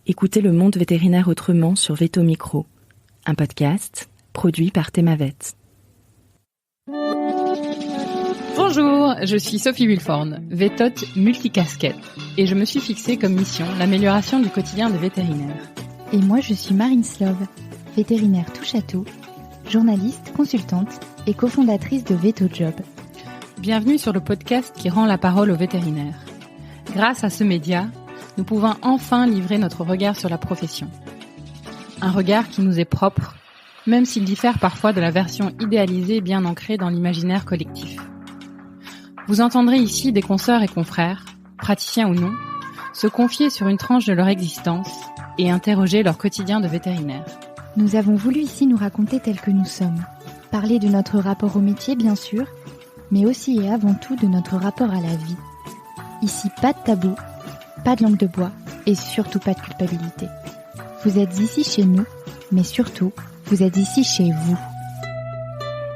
Écoutez le monde vétérinaire autrement sur Veto Micro, un podcast produit par Thémavet. Bonjour, je suis Sophie Wilforn, vétote multicasquette, et je me suis fixée comme mission l'amélioration du quotidien des vétérinaires. Et moi je suis Marine Slove, vétérinaire touche-à-tout, journaliste, consultante et cofondatrice de VetoJob. Bienvenue sur le podcast qui rend la parole aux vétérinaires. Grâce à ce média, nous pouvons enfin livrer notre regard sur la profession. Un regard qui nous est propre, même s'il diffère parfois de la version idéalisée bien ancrée dans l'imaginaire collectif. Vous entendrez ici des consoeurs et confrères, praticiens ou non, se confier sur une tranche de leur existence et interroger leur quotidien de vétérinaire. Nous avons voulu ici nous raconter tels que nous sommes, parler de notre rapport au métier bien sûr, mais aussi et avant tout de notre rapport à la vie. Ici pas de tabou, pas de langue de bois et surtout pas de culpabilité. Vous êtes ici chez nous, mais surtout, vous êtes ici chez vous.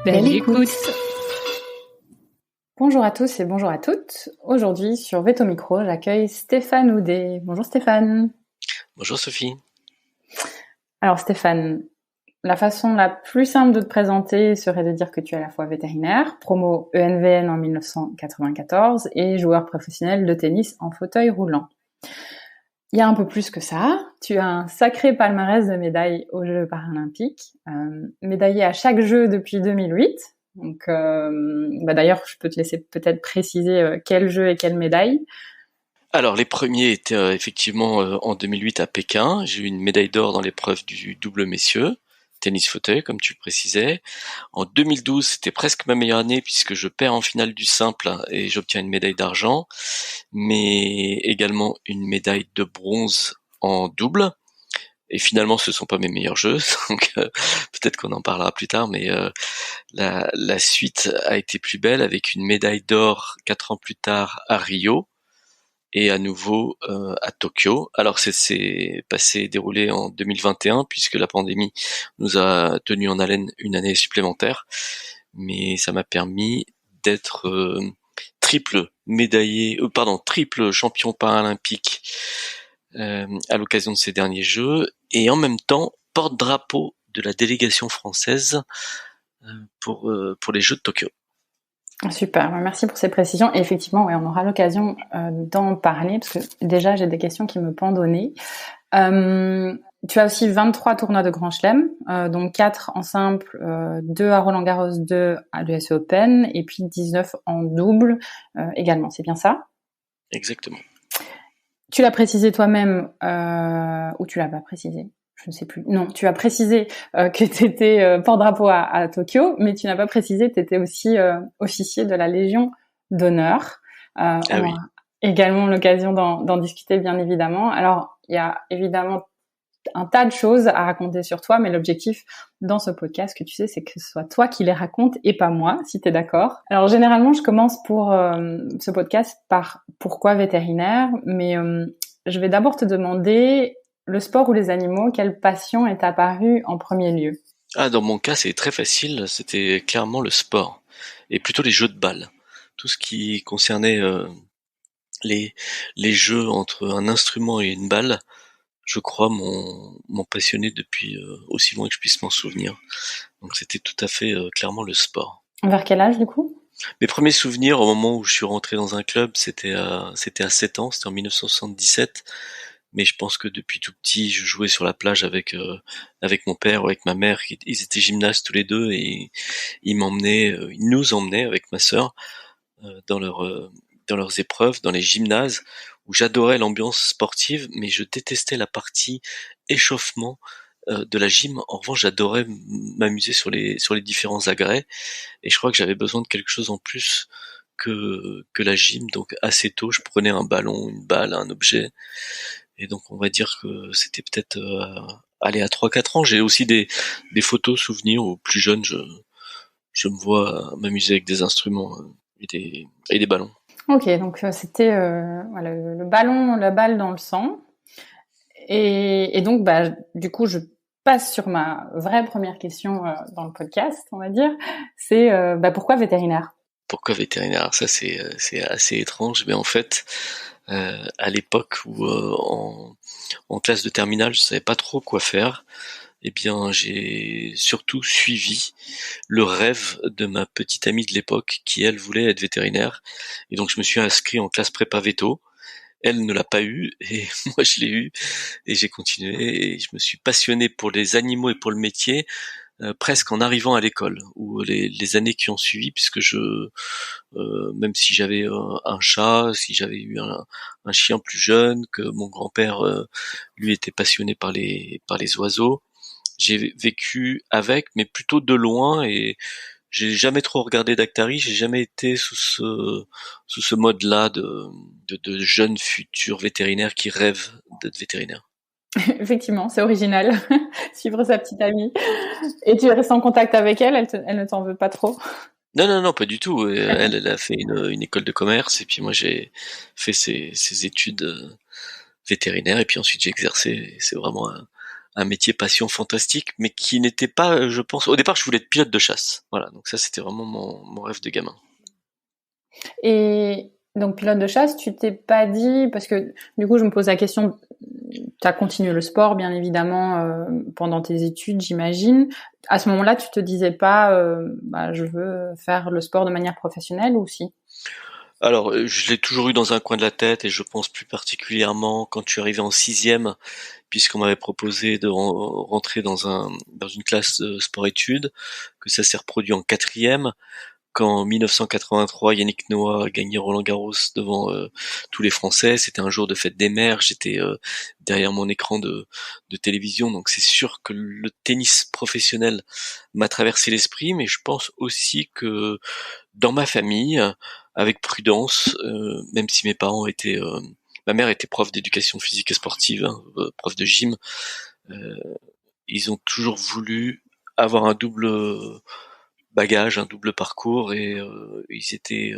Belle écoute. Bonjour à tous et bonjour à toutes. Aujourd'hui, sur Veto Micro, j'accueille Stéphane Houdet. Bonjour Stéphane. Bonjour Sophie. Alors Stéphane, la façon la plus simple de te présenter serait de dire que tu es à la fois vétérinaire, promo ENVN en 1994 et joueur professionnel de tennis en fauteuil roulant. Il y a un peu plus que ça. Tu as un sacré palmarès de médailles aux Jeux paralympiques, médaillé à chaque jeu depuis 2008. Donc, d'ailleurs, je peux te laisser peut-être préciser quel jeu et quelle médaille. Alors, les premiers étaient effectivement en 2008 à Pékin. J'ai eu une médaille d'or dans l'épreuve du double messieurs, tennis fauteuil, comme tu le précisais. En 2012, c'était presque ma meilleure année puisque je perds en finale du simple et j'obtiens une médaille d'argent, mais également une médaille de bronze en double. Et finalement, ce sont pas mes meilleurs jeux, donc peut-être qu'on en parlera plus tard, mais la suite a été plus belle avec une médaille d'or 4 ans plus tard à Rio et à nouveau à Tokyo. Alors c'est déroulé en 2021 puisque la pandémie nous a tenu en haleine une année supplémentaire, mais ça m'a permis d'être triple champion paralympique à l'occasion de ces derniers Jeux et en même temps porte-drapeau de la délégation française pour les Jeux de Tokyo. Super, merci pour ces précisions. Et effectivement, ouais, on aura l'occasion d'en parler parce que déjà j'ai des questions qui me pendent au nez. Tu as aussi 23 tournois de Grand Chelem, donc 4 en simple, 2 à Roland-Garros, 2 à l'US Open et puis 19 en double également. C'est bien ça ? Exactement. Tu l'as précisé toi-même ou tu l'as pas précisé ? Je ne sais plus. Non, tu as précisé que tu étais porte-drapeau à Tokyo, mais tu n'as pas précisé que tu étais aussi officier de la Légion d'honneur. On aura également l'occasion d'en discuter, bien évidemment. Alors, il y a évidemment un tas de choses à raconter sur toi, mais l'objectif dans ce podcast, que tu sais, c'est que ce soit toi qui les raconte et pas moi, si tu es d'accord. Alors, généralement, je commence pour ce podcast par pourquoi vétérinaire, mais je vais d'abord te demander le sport ou les animaux, quelle passion est apparue en premier lieu ? Dans mon cas, c'est très facile, c'était clairement le sport, et plutôt les jeux de balles. Tout ce qui concernait les jeux entre un instrument et une balle, je crois, m'ont passionné depuis aussi loin que je puisse m'en souvenir. Donc c'était tout à fait clairement le sport. Vers quel âge, du coup ? Mes premiers souvenirs, au moment où je suis rentré dans un club, c'était à 7 ans, c'était en 1977. Mais je pense que depuis tout petit, je jouais sur la plage avec mon père ou avec ma mère. Ils étaient gymnastes tous les deux et ils nous emmenaient avec ma sœur dans leurs épreuves, dans les gymnases où j'adorais l'ambiance sportive, mais je détestais la partie échauffement de la gym. En revanche, j'adorais m'amuser sur les différents agrès et je crois que j'avais besoin de quelque chose en plus que la gym. Donc assez tôt, je prenais un ballon, une balle, un objet. Et donc on va dire que c'était peut-être à 3-4 ans. J'ai aussi des photos, souvenirs où plus jeune je me vois m'amuser avec des instruments et des ballons. Ok, donc c'était le ballon, la balle dans le sang. Et donc du coup je passe sur ma vraie première question dans le podcast, on va dire. C'est pourquoi vétérinaire ? Pourquoi vétérinaire ? Ça c'est assez étrange, mais en fait à l'époque où en classe de terminale, je savais pas trop quoi faire. Eh bien, j'ai surtout suivi le rêve de ma petite amie de l'époque qui, elle, voulait être vétérinaire. Et donc, je me suis inscrit en classe prépa veto. Elle ne l'a pas eu et moi, je l'ai eu et j'ai continué et je me suis passionné pour les animaux et pour le métier presque en arrivant à l'école ou les années qui ont suivi puisque même si j'avais un chat, si j'avais eu un chien plus jeune, que mon grand-père lui était passionné par les oiseaux, j'ai vécu avec, mais plutôt de loin et j'ai jamais trop regardé Dactari, j'ai jamais été sous ce mode-là de jeunes futurs vétérinaires qui rêvent d'être vétérinaires. Effectivement, c'est original. Suivre sa petite amie. Et tu restes en contact avec elle, elle ne t'en veut pas trop? Non, pas du tout. Elle a fait une école de commerce et puis moi j'ai fait ses études vétérinaires et puis ensuite j'ai exercé. Et c'est vraiment un métier passion fantastique, mais qui n'était pas, je pense, au départ je voulais être pilote de chasse. Voilà, donc ça c'était vraiment mon rêve de gamin. Et donc pilote de chasse, tu t'es pas dit, parce que du coup je me pose la question, tu as continué le sport bien évidemment pendant tes études, j'imagine. À ce moment-là, tu te disais pas je veux faire le sport de manière professionnelle ou si? Alors, je l'ai toujours eu dans un coin de la tête et je pense plus particulièrement quand je suis arrivé en sixième, puisqu'on m'avait proposé de rentrer dans une classe de sport-études, que ça s'est reproduit en quatrième. Quand en 1983, Yannick Noah a gagné Roland-Garros devant tous les Français, c'était un jour de fête des mères, j'étais derrière mon écran de télévision, donc c'est sûr que le tennis professionnel m'a traversé l'esprit, mais je pense aussi que dans ma famille, avec prudence, même si mes parents étaient... ma mère était prof d'éducation physique et sportive, hein, prof de gym, euh, ils ont toujours voulu avoir un double bagage, un double parcours et ils étaient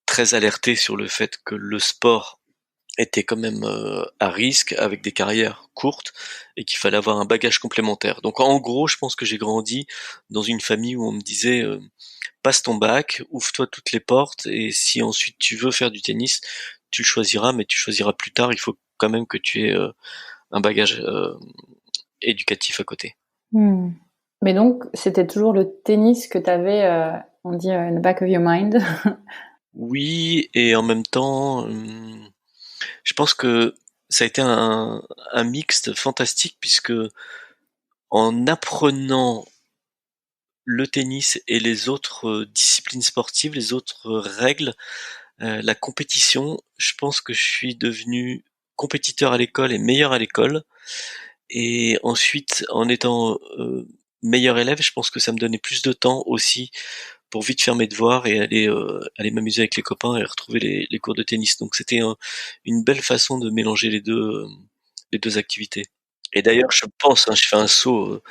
très alertés sur le fait que le sport était quand même à risque avec des carrières courtes et qu'il fallait avoir un bagage complémentaire. Donc en gros, je pense que j'ai grandi dans une famille où on me disait passe ton bac, ouvre-toi toutes les portes et si ensuite tu veux faire du tennis, tu le choisiras, mais tu choisiras plus tard. Il faut quand même que tu aies un bagage éducatif à côté. Hmm. Mais donc, c'était toujours le tennis que tu avais, on dit, in the back of your mind. Oui, et en même temps, je pense que ça a été un mixte fantastique puisque en apprenant le tennis et les autres disciplines sportives, les autres règles, la compétition, je pense que je suis devenu compétiteur à l'école et meilleur à l'école. Et ensuite, en étant meilleur élève, je pense que ça me donnait plus de temps aussi pour vite faire mes devoirs et aller m'amuser avec les copains et retrouver les cours de tennis. Donc c'était une belle façon de mélanger les deux activités. Et d'ailleurs, je pense, hein, je fais un saut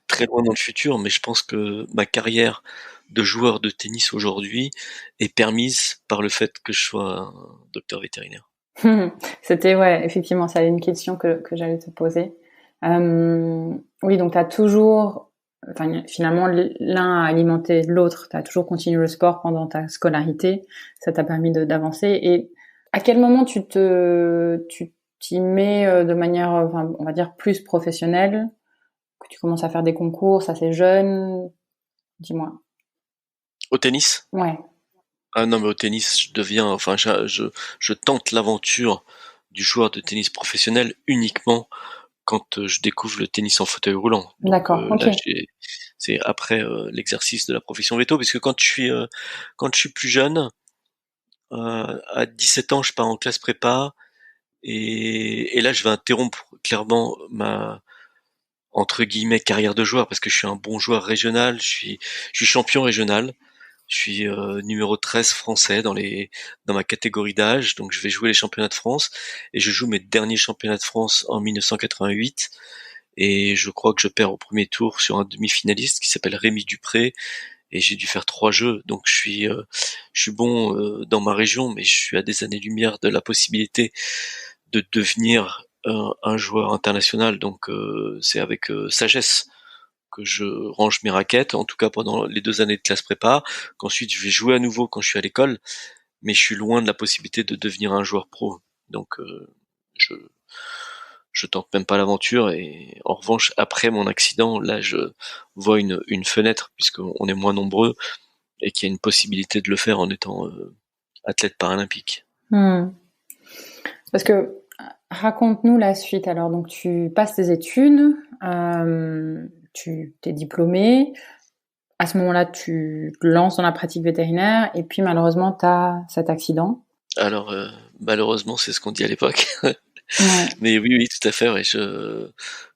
très loin dans le futur, mais je pense que ma carrière de joueur de tennis aujourd'hui est permise par le fait que je sois un docteur vétérinaire. C'était, ouais, effectivement, ça une question que j'allais te poser. Oui, donc tu as toujours, enfin, finalement, l'un a alimenté l'autre. Tu as toujours continué le sport pendant ta scolarité. Ça t'a permis d'avancer. Et à quel moment tu t'y mets de manière, enfin, on va dire, plus professionnelle, que tu commences à faire des concours, assez jeune? Dis-moi. Au tennis? Ouais. Ah non, mais au tennis, je tente l'aventure du joueur de tennis professionnel uniquement quand je découvre le tennis en fauteuil roulant. Donc D'accord. Ok. là, c'est après l'exercice de la profession veto, parce que quand je suis plus jeune, à 17 ans, je pars en classe prépa, et là, je vais interrompre clairement ma entre guillemets carrière de joueur, parce que je suis un bon joueur régional, je suis champion régional. Je suis numéro 13 français dans ma catégorie d'âge, donc je vais jouer les championnats de France et je joue mes derniers championnats de France en 1988 et je crois que je perds au premier tour sur un demi-finaliste qui s'appelle Rémi Dupré et j'ai dû faire 3 jeux, donc je suis bon dans ma région, mais je suis à des années-lumière de la possibilité de devenir un joueur international, donc c'est avec sagesse que je range mes raquettes, en tout cas pendant les 2 années de classe prépa, qu'ensuite je vais jouer à nouveau quand je suis à l'école, mais je suis loin de la possibilité de devenir un joueur pro. Donc je je tente même pas l'aventure. Et en revanche, après mon accident, là, je vois une fenêtre puisqu'on est moins nombreux et qu'il y a une possibilité de le faire en étant athlète paralympique. Parce que raconte-nous la suite. Alors, donc tu passes tes études, tu t'es diplômé. À ce moment-là, tu te lances dans la pratique vétérinaire et puis malheureusement, tu as cet accident. Alors, malheureusement, c'est ce qu'on dit à l'époque. Ouais. Mais oui, tout à fait. Ouais, je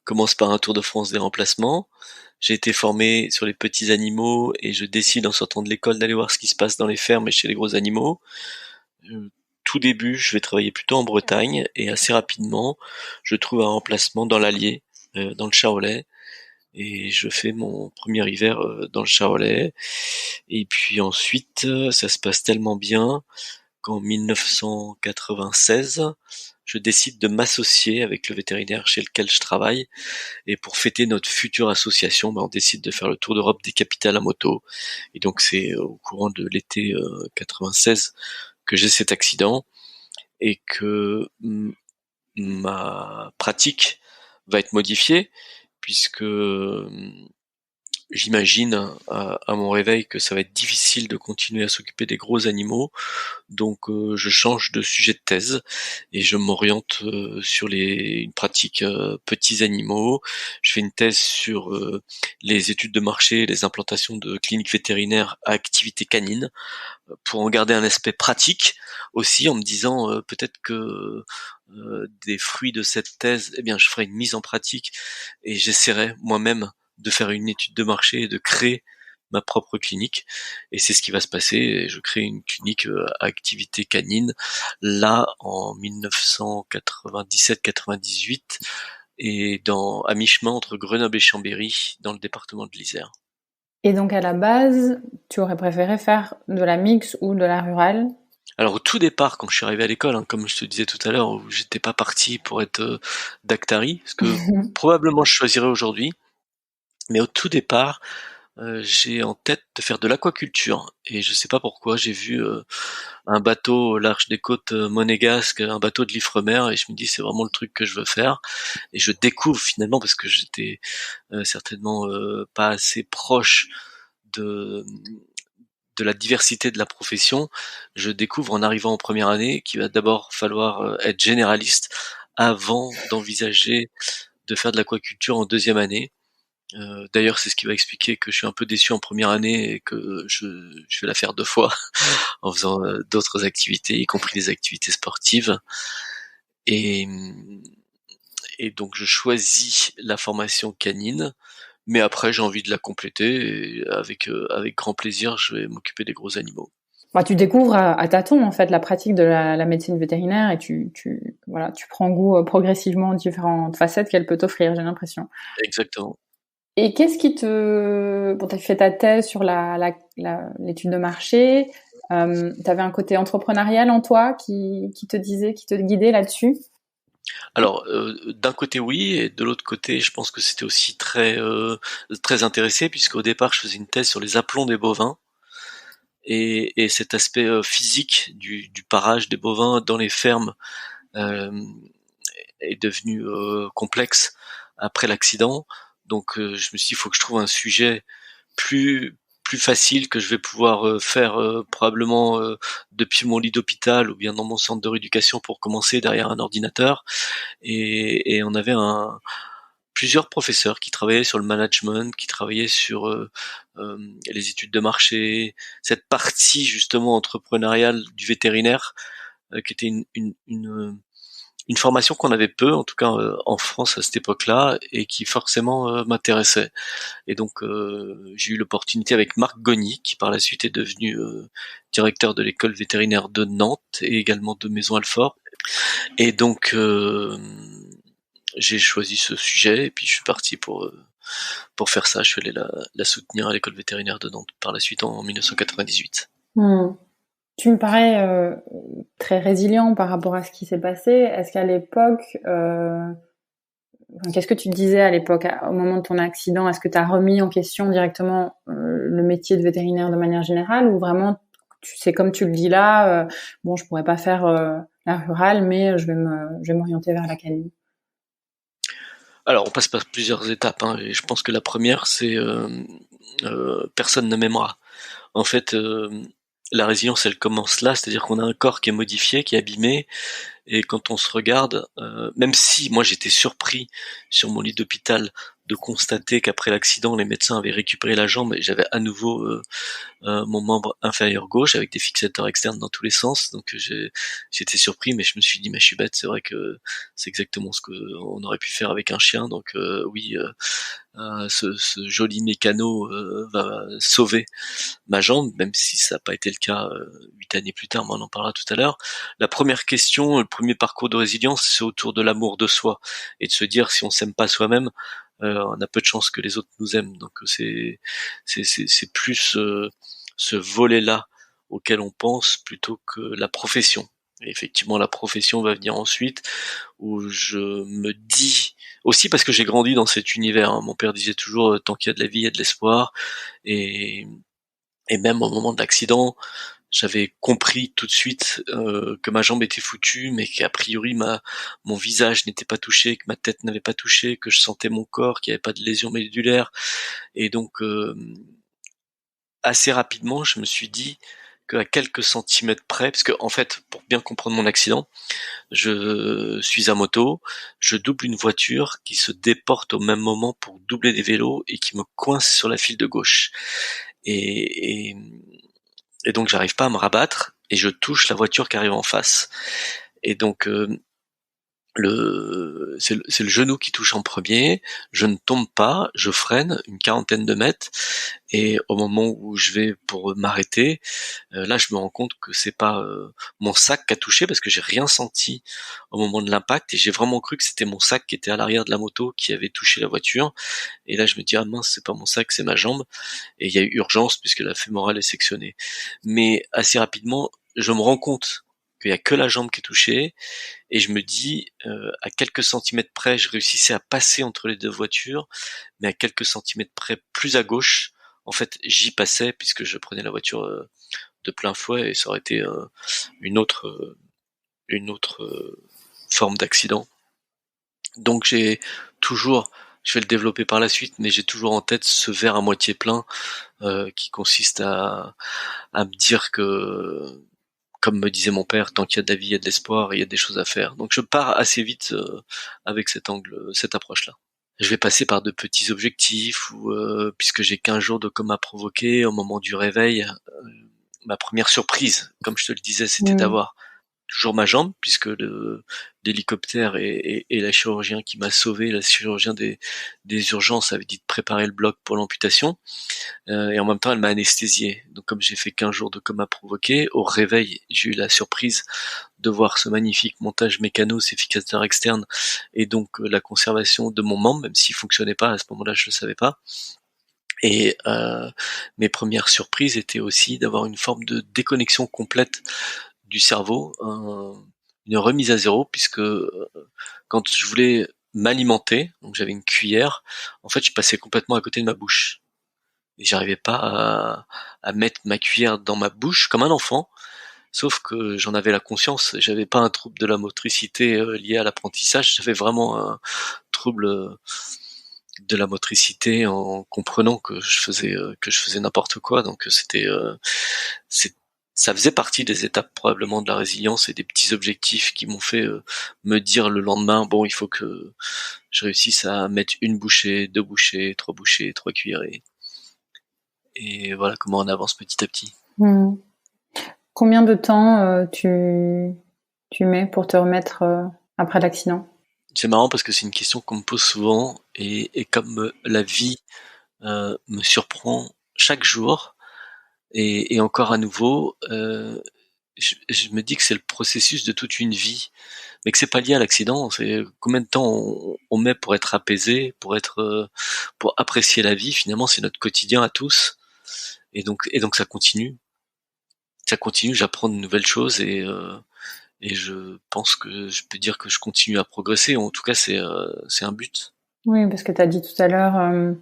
commence par un Tour de France des remplacements. J'ai été formé sur les petits animaux et je décide en sortant de l'école d'aller voir ce qui se passe dans les fermes et chez les gros animaux. Tout début, je vais travailler plutôt en Bretagne et assez rapidement, je trouve un remplacement dans l'Allier, dans le Charolais. Et je fais mon premier hiver dans le Charolais. Et puis ensuite, ça se passe tellement bien qu'en 1996, je décide de m'associer avec le vétérinaire chez lequel je travaille. Et pour fêter notre future association, on décide de faire le tour d'Europe des capitales à moto. Et donc c'est au courant de l'été 96 que j'ai cet accident et que ma pratique va être modifiée puisque j'imagine à mon réveil que ça va être difficile de continuer à s'occuper des gros animaux, donc je change de sujet de thèse et je m'oriente sur une pratique petits animaux. Je fais une thèse sur les études de marché, les implantations de cliniques vétérinaires à activité canine, pour en garder un aspect pratique aussi, en me disant peut-être que des fruits de cette thèse, eh bien je ferai une mise en pratique et j'essaierai moi-même de faire une étude de marché et de créer ma propre clinique. Et c'est ce qui va se passer. Et je crée une clinique à activité canine là en 1997-98 et à mi-chemin entre Grenoble et Chambéry dans le département de l'Isère. Et donc à la base, tu aurais préféré faire de la mixte ou de la rurale? Alors au tout départ, quand je suis arrivé à l'école, comme je te disais tout à l'heure, où j'étais pas parti pour être Dactari, ce que probablement je choisirais aujourd'hui, mais au tout départ, j'ai en tête de faire de l'aquaculture. Et je sais pas pourquoi, j'ai vu un bateau au large des côtes monégasques, un bateau de l'Ifremer, et je me dis c'est vraiment le truc que je veux faire. Et je découvre finalement, parce que j'étais certainement pas assez proche de la diversité de la profession, je découvre en arrivant en première année qu'il va d'abord falloir être généraliste avant d'envisager de faire de l'aquaculture en deuxième année. D'ailleurs, c'est ce qui va expliquer que je suis un peu déçu en première année et que je vais la faire 2 fois en faisant d'autres activités, y compris des activités sportives. Et, et donc, je choisis la formation canine, mais après, j'ai envie de la compléter et avec grand plaisir, je vais m'occuper des gros animaux. Tu découvres à tâtons en fait la pratique de la médecine vétérinaire et tu prends goût progressivement aux différentes facettes qu'elle peut t'offrir, j'ai l'impression. Exactement. Et qu'est-ce qui t'as fait ta thèse sur l'étude de marché, t'avais un côté entrepreneurial en toi qui te guidait là-dessus? Alors, d'un côté oui, et de l'autre côté, je pense que c'était aussi très intéressé, puisqu'au départ, je faisais une thèse sur les aplombs des bovins et cet aspect physique du parage des bovins dans les fermes est devenu complexe après l'accident. Donc, je me suis dit, il faut que je trouve un sujet plus facile que je vais pouvoir faire probablement depuis mon lit d'hôpital ou bien dans mon centre de rééducation pour commencer derrière un ordinateur. Et on avait plusieurs professeurs qui travaillaient sur le management, qui travaillaient sur les études de marché, cette partie justement entrepreneuriale du vétérinaire, qui était une formation qu'on avait peu, en tout cas en France à cette époque-là, et qui forcément m'intéressait. Et donc j'ai eu l'opportunité avec Marc Gogny, qui par la suite est devenu directeur de l'école vétérinaire de Nantes et également de Maison-Alfort. Et donc j'ai choisi ce sujet et puis je suis parti pour faire ça. Je suis allé la soutenir à l'école vétérinaire de Nantes par la suite en 1998. Tu me parais très résilient par rapport à ce qui s'est passé. Est-ce qu'à l'époque, qu'est-ce que tu te disais à l'époque, au moment de ton accident? Est-ce que tu as remis en question directement le métier de vétérinaire de manière générale, ou vraiment, c'est comme tu le dis là, je pourrais pas faire la rurale, mais je vais m'orienter vers la canine? Alors, on passe par plusieurs étapes, hein, et je pense que la première, c'est personne ne m'aimera. En fait, la résilience, elle commence là, c'est-à-dire qu'on a un corps qui est modifié, qui est abîmé, et quand on se regarde, même si moi j'étais surpris sur mon lit d'hôpital de constater qu'après l'accident, les médecins avaient récupéré la jambe et j'avais à nouveau mon membre inférieur gauche avec des fixateurs externes dans tous les sens. Donc j'étais surpris, mais je me suis dit, mais je suis bête, c'est vrai que c'est exactement ce qu'on aurait pu faire avec un chien. Donc oui, ce joli mécano va sauver ma jambe, même si ça n'a pas été le cas 8 années plus tard, mais on en parlera tout à l'heure. La première question, le premier parcours de résilience, c'est autour de l'amour de soi et de se dire si on s'aime pas soi-même, on a peu de chances que les autres nous aiment. Donc c'est plus ce volet-là auquel on pense plutôt que la profession. Et effectivement, la profession va venir ensuite, où je me dis, aussi parce que j'ai grandi dans cet univers, hein. Mon père disait toujours, tant qu'il y a de la vie, il y a de l'espoir, et, et même au moment de l'accident, j'avais compris tout de suite que ma jambe était foutue, mais qu'a priori mon visage n'était pas touché, que ma tête n'avait pas touché, que je sentais mon corps, qu'il n'y avait pas de lésion médulaire. Et donc assez rapidement, je me suis dit qu'à quelques centimètres près, parce que en fait, pour bien comprendre mon accident, je suis à moto, je double une voiture qui se déporte au même moment pour doubler des vélos et qui me coince sur la file de gauche. Et, et donc j'arrive pas à me rabattre et je touche la voiture qui arrive en face. Et donc c'est le genou qui touche en premier, je ne tombe pas, je freine une 40aine de mètres et au moment où je vais pour m'arrêter, là je me rends compte que c'est pas mon sac qui a touché parce que j'ai rien senti au moment de l'impact et j'ai vraiment cru que c'était mon sac qui était à l'arrière de la moto qui avait touché la voiture et là je me dis ah mince, c'est pas mon sac, c'est ma jambe et il y a eu urgence puisque la fémorale est sectionnée. Mais assez rapidement, je me rends compte qu'il y a que la jambe qui est touchée et je me dis à quelques centimètres près, je réussissais à passer entre les deux voitures, mais à quelques centimètres près, plus à gauche, en fait, j'y passais puisque je prenais la voiture de plein fouet et ça aurait été une autre forme d'accident. Donc j'ai toujours, je vais le développer par la suite, mais j'ai toujours en tête ce verre à moitié plein qui consiste à me dire que, comme me disait mon père, tant qu'il y a de la vie, il y a de l'espoir et il y a des choses à faire. Donc je pars assez vite avec cet angle, cette approche-là. Je vais passer par de petits objectifs où, puisque j'ai 15 jours de coma provoqué, au moment du réveil, ma première surprise, comme je te le disais, c'était d'avoir toujours ma jambe, puisque l'hélicoptère et la chirurgien qui m'a sauvé, la chirurgien des urgences avait dit de préparer le bloc pour l'amputation, et en même temps elle m'a anesthésié. Donc comme j'ai fait 15 jours de coma provoqué, au réveil j'ai eu la surprise de voir ce magnifique montage mécano, ces fixateurs externes, et donc la conservation de mon membre, même s'il fonctionnait pas, à ce moment-là je le savais pas. Et mes premières surprises étaient aussi d'avoir une forme de déconnexion complète du cerveau, une remise à zéro, puisque quand je voulais m'alimenter, donc j'avais une cuillère, en fait je passais complètement à côté de ma bouche. Et j'arrivais pas à mettre ma cuillère dans ma bouche comme un enfant, sauf que j'en avais la conscience, j'avais pas un trouble de la motricité lié à l'apprentissage, j'avais vraiment un trouble de la motricité en comprenant que je faisais n'importe quoi. Donc ça faisait partie des étapes probablement de la résilience et des petits objectifs qui m'ont fait me dire le lendemain, bon, il faut que je réussisse à mettre une bouchée, 2 bouchées, 3 bouchées, 3 cuillerées. Et voilà comment on avance petit à petit. Combien de temps tu mets pour te remettre après l'accident? C'est marrant parce que c'est une question qu'on me pose souvent et comme la vie me surprend chaque jour et encore à nouveau, je me dis que c'est le processus de toute une vie, mais que c'est pas lié à l'accident. C'est combien de temps on met pour être apaisé, pour apprécier la vie. Finalement, c'est notre quotidien à tous, et donc ça continue. Ça continue. J'apprends de nouvelles choses et je pense que je peux dire que je continue à progresser. En tout cas, c'est un but. Oui, parce que tu as dit tout à l'heure,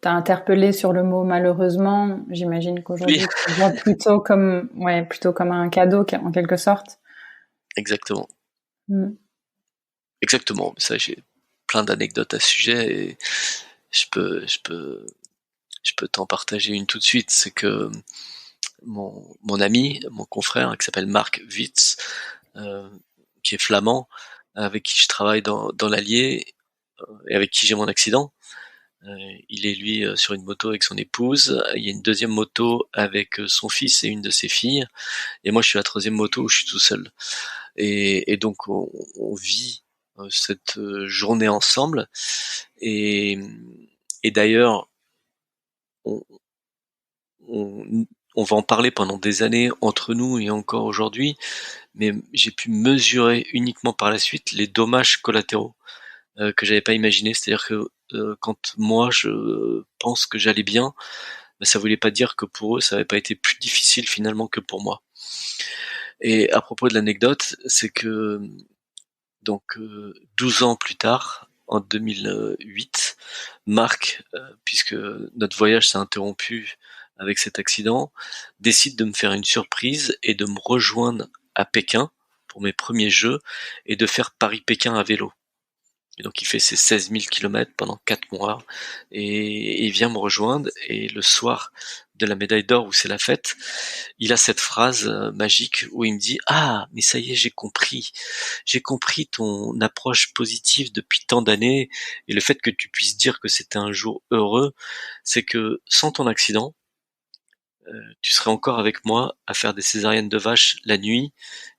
t'as interpellé sur le mot malheureusement. J'imagine qu'aujourd'hui, Oui. tu le vois plutôt comme un cadeau en quelque sorte. Exactement. Exactement. Ça, plein d'anecdotes à ce sujet et je peux t'en partager une tout de suite. C'est que mon ami, mon confrère, qui s'appelle Marc Witz, qui est flamand, avec qui je travaille dans l'Allier et avec qui j'ai mon accident. Il est lui sur une moto avec son épouse. Il y a une deuxième moto avec son fils et une de ses filles. Et moi, je suis la troisième moto où je suis tout seul. Et donc, on vit cette journée ensemble. Et d'ailleurs, on, on va en parler pendant des années entre nous et encore aujourd'hui, mais j'ai pu mesurer uniquement par la suite les dommages collatéraux que j'avais pas imaginé. C'est-à-dire que quand moi je pense que j'allais bien, ben, ça voulait pas dire que pour eux ça avait pas été plus difficile finalement que pour moi. Et à propos de l'anecdote, c'est que donc 12 ans plus tard, en 2008, Marc, puisque notre voyage s'est interrompu avec cet accident, décide de me faire une surprise et de me rejoindre à Pékin pour mes premiers jeux et de faire Paris-Pékin à vélo. Et donc il fait ses 16 000 kilomètres pendant 4 mois et il vient me rejoindre et le soir de la médaille d'or où c'est la fête, il a cette phrase magique où il me dit « Ah, mais ça y est, j'ai compris ton approche positive depuis tant d'années et le fait que tu puisses dire que c'était un jour heureux, c'est que sans ton accident, tu serais encore avec moi à faire des césariennes de vache la nuit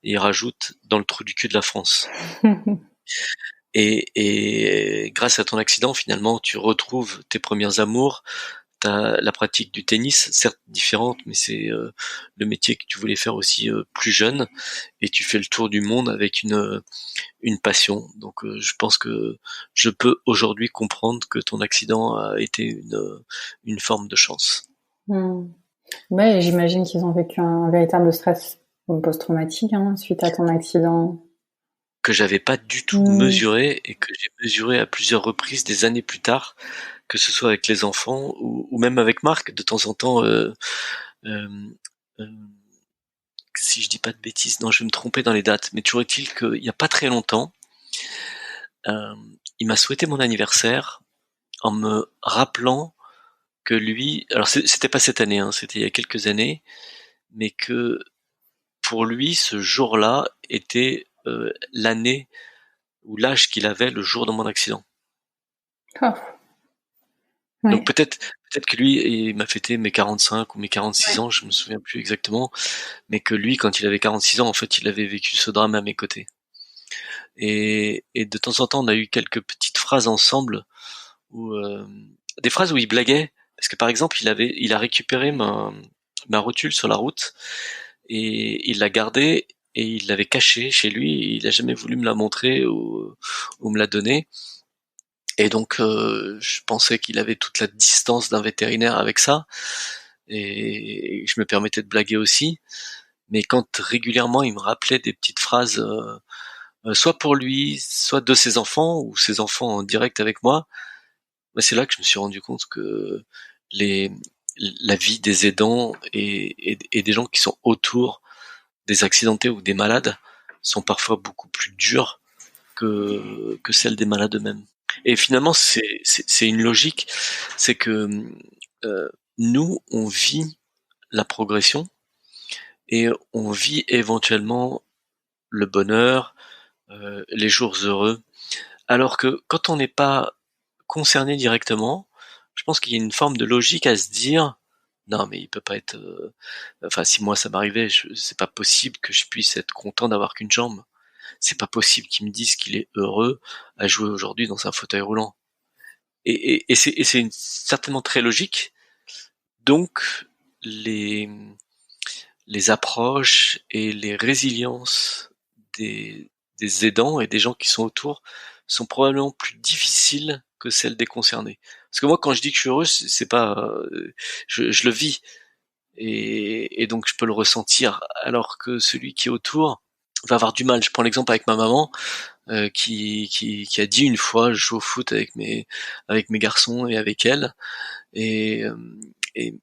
et il rajoute dans le trou du cul de la France. » Et grâce à ton accident, finalement, tu retrouves tes premiers amours, t'as la pratique du tennis, certes différente, mais c'est le métier que tu voulais faire aussi plus jeune, et tu fais le tour du monde avec une passion. Donc je pense que je peux aujourd'hui comprendre que ton accident a été une forme de chance. Ouais, j'imagine qu'ils ont vécu un véritable stress post-traumatique suite à ton accident. Que j'avais pas du tout mesuré et que j'ai mesuré à plusieurs reprises des années plus tard, que ce soit avec les enfants ou même avec Marc, de temps en temps, si je dis pas de bêtises, non, je vais me tromper dans les dates, mais toujours est-il qu'il y a pas très longtemps, il m'a souhaité mon anniversaire en me rappelant que lui, alors c'était pas cette année, c'était il y a quelques années, mais que pour lui, ce jour-là était l'année ou l'âge qu'il avait le jour de mon accident. Oh. Ouais. Donc peut-être que lui, il m'a fêté mes 45 ou mes 46 ans, je me souviens plus exactement, mais que lui, quand il avait 46 ans, en fait, il avait vécu ce drame à mes côtés. Et de temps en temps, on a eu quelques petites phrases ensemble, où des phrases où il blaguait, parce que par exemple, il a récupéré ma rotule sur la route et il l'a gardée et il l'avait cachée chez lui. Et il a jamais voulu me la montrer ou me la donner. Et donc, je pensais qu'il avait toute la distance d'un vétérinaire avec ça, et je me permettais de blaguer aussi. Mais quand régulièrement il me rappelait des petites phrases, soit pour lui, soit de ses enfants, ou ses enfants en direct avec moi, bah c'est là que je me suis rendu compte que la vie des aidants et des gens qui sont autour des accidentés ou des malades sont parfois beaucoup plus dures que celle des malades eux-mêmes. Et finalement, c'est une logique, c'est que nous, on vit la progression et on vit éventuellement le bonheur, les jours heureux, alors que quand on n'est pas concerné directement, je pense qu'il y a une forme de logique à se dire non mais il peut pas être, enfin si moi ça m'arrivait, c'est pas possible que je puisse être content d'avoir qu'une jambe. C'est pas possible qu'il me dise qu'il est heureux à jouer aujourd'hui dans un fauteuil roulant. Et c'est certainement très logique. Donc les approches et les résiliences des aidants et des gens qui sont autour sont probablement plus difficiles que celles des concernés. Parce que moi, quand je dis que je suis heureux, c'est pas, je le vis et donc je peux le ressentir, alors que celui qui est autour va avoir du mal. Je prends l'exemple avec ma maman qui a dit une fois, je joue au foot avec mes garçons et avec elle, et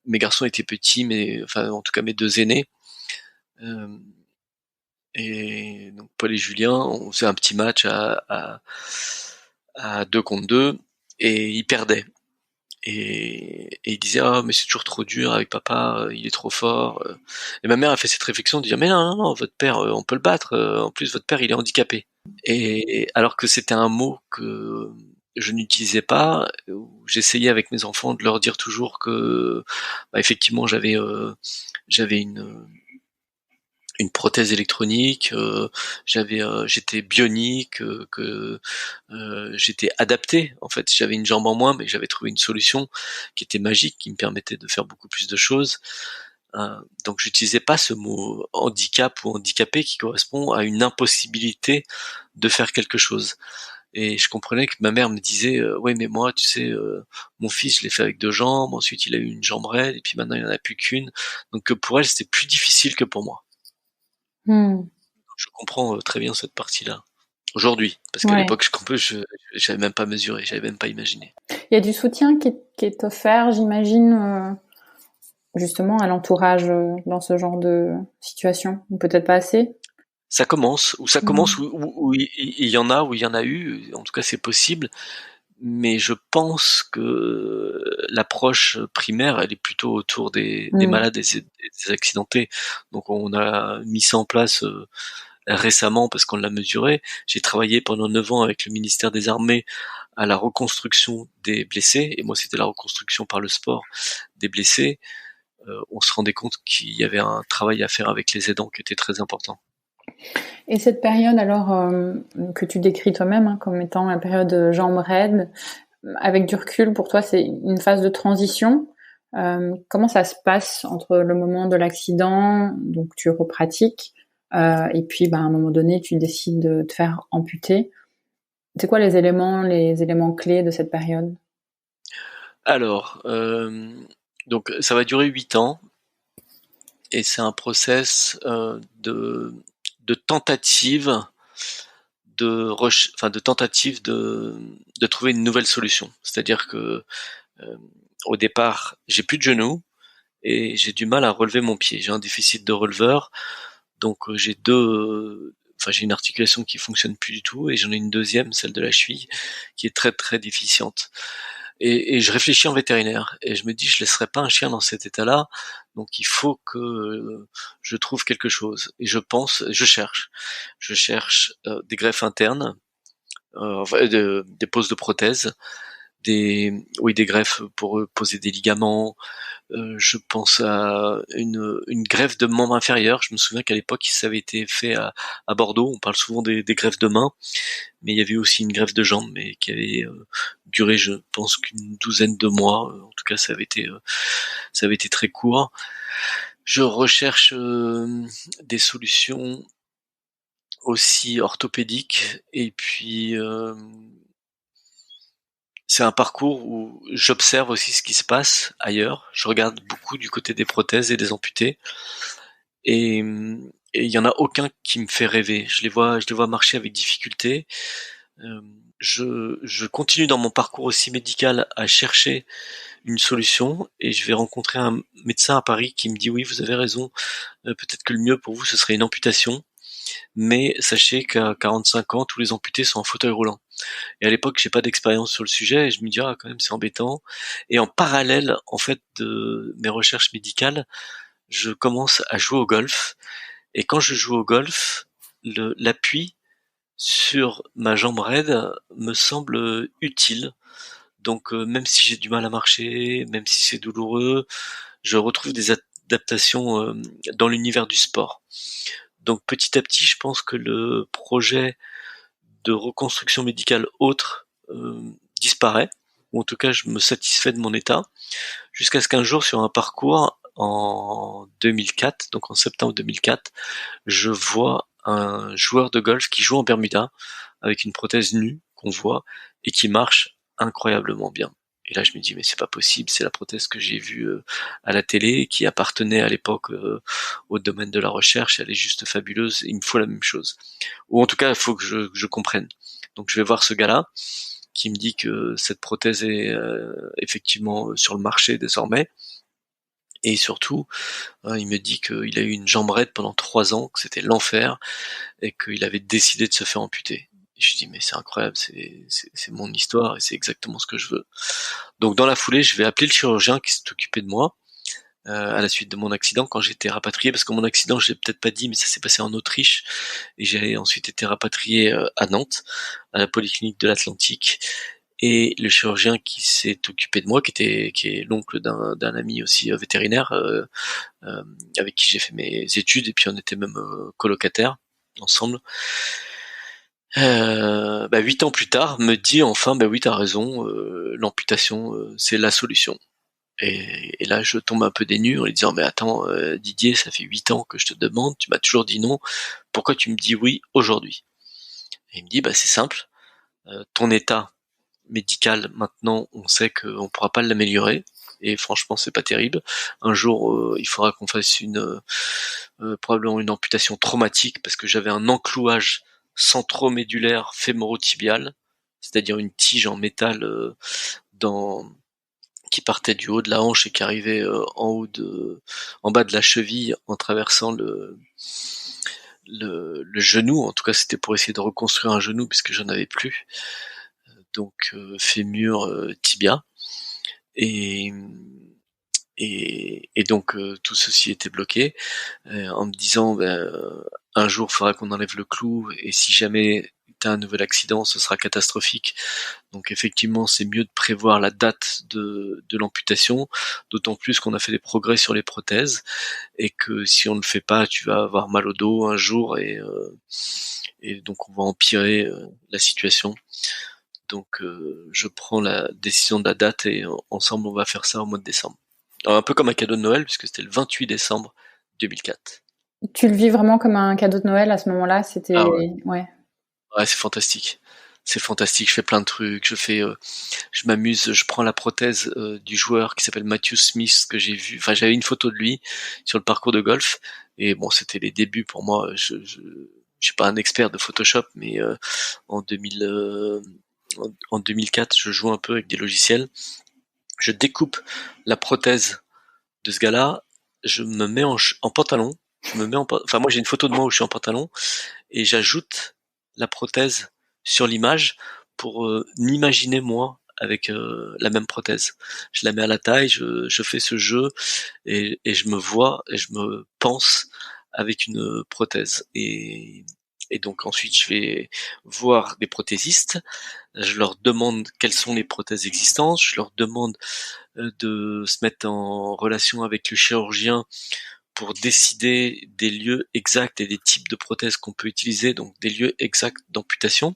mes garçons étaient petits, mais enfin en tout cas mes deux aînés. Et donc Paul et Julien, on faisait un petit match à 2 contre 2 et il perdait. Et il disait mais c'est toujours trop dur avec papa, il est trop fort. Et ma mère a fait cette réflexion de dire mais non, votre père, on peut le battre. En plus votre père il est handicapé. Et alors que c'était un mot que je n'utilisais pas, où j'essayais avec mes enfants de leur dire toujours que effectivement j'avais une prothèse électronique, j'étais bionique, que j'étais adapté. En fait, j'avais une jambe en moins, mais j'avais trouvé une solution qui était magique, qui me permettait de faire beaucoup plus de choses. Donc, j'utilisais pas ce mot handicap ou handicapé qui correspond à une impossibilité de faire quelque chose. Et je comprenais que ma mère me disait ouais mais moi tu sais mon fils je l'ai fait avec 2 jambes, ensuite il a eu une jambe raide et puis maintenant il en a plus qu'une. Donc pour elle c'était plus difficile que pour moi. Je comprends très bien cette partie-là. Aujourd'hui, parce qu'à l'époque, j'avais même pas mesuré, j'avais même pas imaginé. Il y a du soutien qui est offert, j'imagine, justement à l'entourage dans ce genre de situation, ou peut-être pas assez. Ça commence, où il y en a, où il y en a eu. En tout cas, c'est possible. Mais je pense que l'approche primaire, elle est plutôt autour des malades et des accidentés. Donc, on a mis ça en place récemment parce qu'on l'a mesuré. J'ai travaillé pendant 9 ans avec le ministère des Armées à la reconstruction des blessés, et moi c'était la reconstruction par le sport des blessés. On se rendait compte qu'il y avait un travail à faire avec les aidants qui était très important. Et cette période alors que tu décris toi-même comme étant la période jambes raides, avec du recul pour toi c'est une phase de transition. Comment ça se passe entre le moment de l'accident, donc tu repratiques, et puis à un moment donné tu décides de te faire amputer. C'est quoi les éléments clés de cette période? Alors, donc ça va durer 8 ans, et c'est un process de tentative de tentative de trouver une nouvelle solution. C'est-à-dire que au départ, j'ai plus de genoux et j'ai du mal à relever mon pied. J'ai un déficit de releveur, donc j'ai une articulation qui fonctionne plus du tout, et j'en ai une deuxième, celle de la cheville, qui est très très déficiente. Et je réfléchis en vétérinaire, et je me dis je laisserai pas un chien dans cet état-là, donc il faut que je trouve quelque chose. Et je cherche des greffes internes, des poses de prothèses, des greffes pour poser des ligaments. Je pense à une greffe de membre inférieur. Je me souviens qu'à l'époque, ça avait été fait à Bordeaux. On parle souvent des greffes de main, mais il y avait aussi une greffe de jambes, mais qui avait duré, je pense, qu'une douzaine de mois. En tout cas, ça avait été très court. Je recherche des solutions aussi orthopédiques, et puis c'est un parcours où j'observe aussi ce qui se passe ailleurs. Je regarde beaucoup du côté des prothèses et des amputés, et il y en a aucun qui me fait rêver. Je les vois marcher avec difficulté. Je continue dans mon parcours aussi médical à chercher une solution, et je vais rencontrer un médecin à Paris qui me dit oui, vous avez raison, peut-être que le mieux pour vous ce serait une amputation, mais sachez qu'à 45 ans tous les amputés sont en fauteuil roulant. Et à l'époque j'ai pas d'expérience sur le sujet, et je me dis quand même c'est embêtant. Et en parallèle en fait de mes recherches médicales, je commence à jouer au golf, et quand je joue au golf, l'appui sur ma jambe raide me semble utile. Donc même si j'ai du mal à marcher, même si c'est douloureux, je retrouve des adaptations dans l'univers du sport. Donc petit à petit, je pense que le projet de reconstruction médicale autre disparaît, ou en tout cas je me satisfais de mon état, jusqu'à ce qu'un jour sur un parcours en 2004, donc en septembre 2004, je vois un joueur de golf qui joue en Bermuda avec une prothèse nue qu'on voit et qui marche incroyablement bien. Et là, je me dis, mais c'est pas possible, c'est la prothèse que j'ai vue à la télé, qui appartenait à l'époque au domaine de la recherche, elle est juste fabuleuse, il me faut la même chose. Ou en tout cas, il faut que je comprenne. Donc je vais voir ce gars-là, qui me dit que cette prothèse est effectivement sur le marché désormais. Et surtout, il me dit qu'il a eu une jambe raide pendant 3 ans, que c'était l'enfer, et qu'il avait décidé de se faire amputer. Et je dis mais c'est incroyable, c'est mon histoire et c'est exactement ce que je veux. Donc dans la foulée, je vais appeler le chirurgien qui s'est occupé de moi à la suite de mon accident quand j'ai été rapatrié, parce que mon accident, je l'ai peut-être pas dit, mais ça s'est passé en Autriche et j'ai ensuite été rapatrié à Nantes, à la polyclinique de l'Atlantique. Et le chirurgien qui s'est occupé de moi, qui est l'oncle d'un ami aussi vétérinaire, avec qui j'ai fait mes études, et puis on était même colocataires ensemble. 8 ans plus tard, me dit enfin, oui, t'as raison, l'amputation, c'est la solution. Et là, je tombe un peu des nues en lui disant, mais attends, Didier, ça fait 8 ans que je te demande, tu m'as toujours dit non, pourquoi tu me dis oui aujourd'hui? Et il me dit, c'est simple, ton état médical, maintenant, on sait qu'on pourra pas l'améliorer, et franchement, c'est pas terrible. Un jour, il faudra qu'on fasse probablement une amputation traumatique, parce que j'avais un enclouage centromédulaire fémoro-tibial, c'est-à-dire une tige en métal qui partait du haut de la hanche et qui arrivait en bas de la cheville en traversant le genou. En tout cas, c'était pour essayer de reconstruire un genou puisque j'en avais plus. Donc fémur, tibia. Et donc tout ceci était bloqué en me disant un jour il faudra qu'on enlève le clou et si jamais t'as un nouvel accident ce sera catastrophique. Donc effectivement c'est mieux de prévoir la date de l'amputation, d'autant plus qu'on a fait des progrès sur les prothèses et que si on ne le fait pas tu vas avoir mal au dos un jour et donc on va empirer la situation. Donc je prends la décision de la date et ensemble on va faire ça au mois de décembre. Un peu comme un cadeau de Noël, puisque c'était le 28 décembre 2004. Tu le vis vraiment comme un cadeau de Noël à ce moment-là? C'était... Ah ouais. Ouais. Ouais, c'est fantastique. C'est fantastique. Je fais plein de trucs. Je m'amuse. Je prends la prothèse du joueur qui s'appelle Matthew Smith que j'ai vu. Enfin, j'avais une photo de lui sur le parcours de golf. Et bon, c'était les débuts pour moi. Je suis pas un expert de Photoshop, mais en 2004, je joue un peu avec des logiciels. Je découpe la prothèse de ce gars-là, je me mets en pantalon, enfin moi j'ai une photo de moi où je suis en pantalon, et j'ajoute la prothèse sur l'image pour m'imaginer moi avec la même prothèse. Je la mets à la taille, je fais ce jeu, et je me vois, et je me pense avec une prothèse. Et donc ensuite je vais voir des prothésistes, je leur demande quelles sont les prothèses existantes, je leur demande de se mettre en relation avec le chirurgien pour décider des lieux exacts et des types de prothèses qu'on peut utiliser, donc des lieux exacts d'amputation.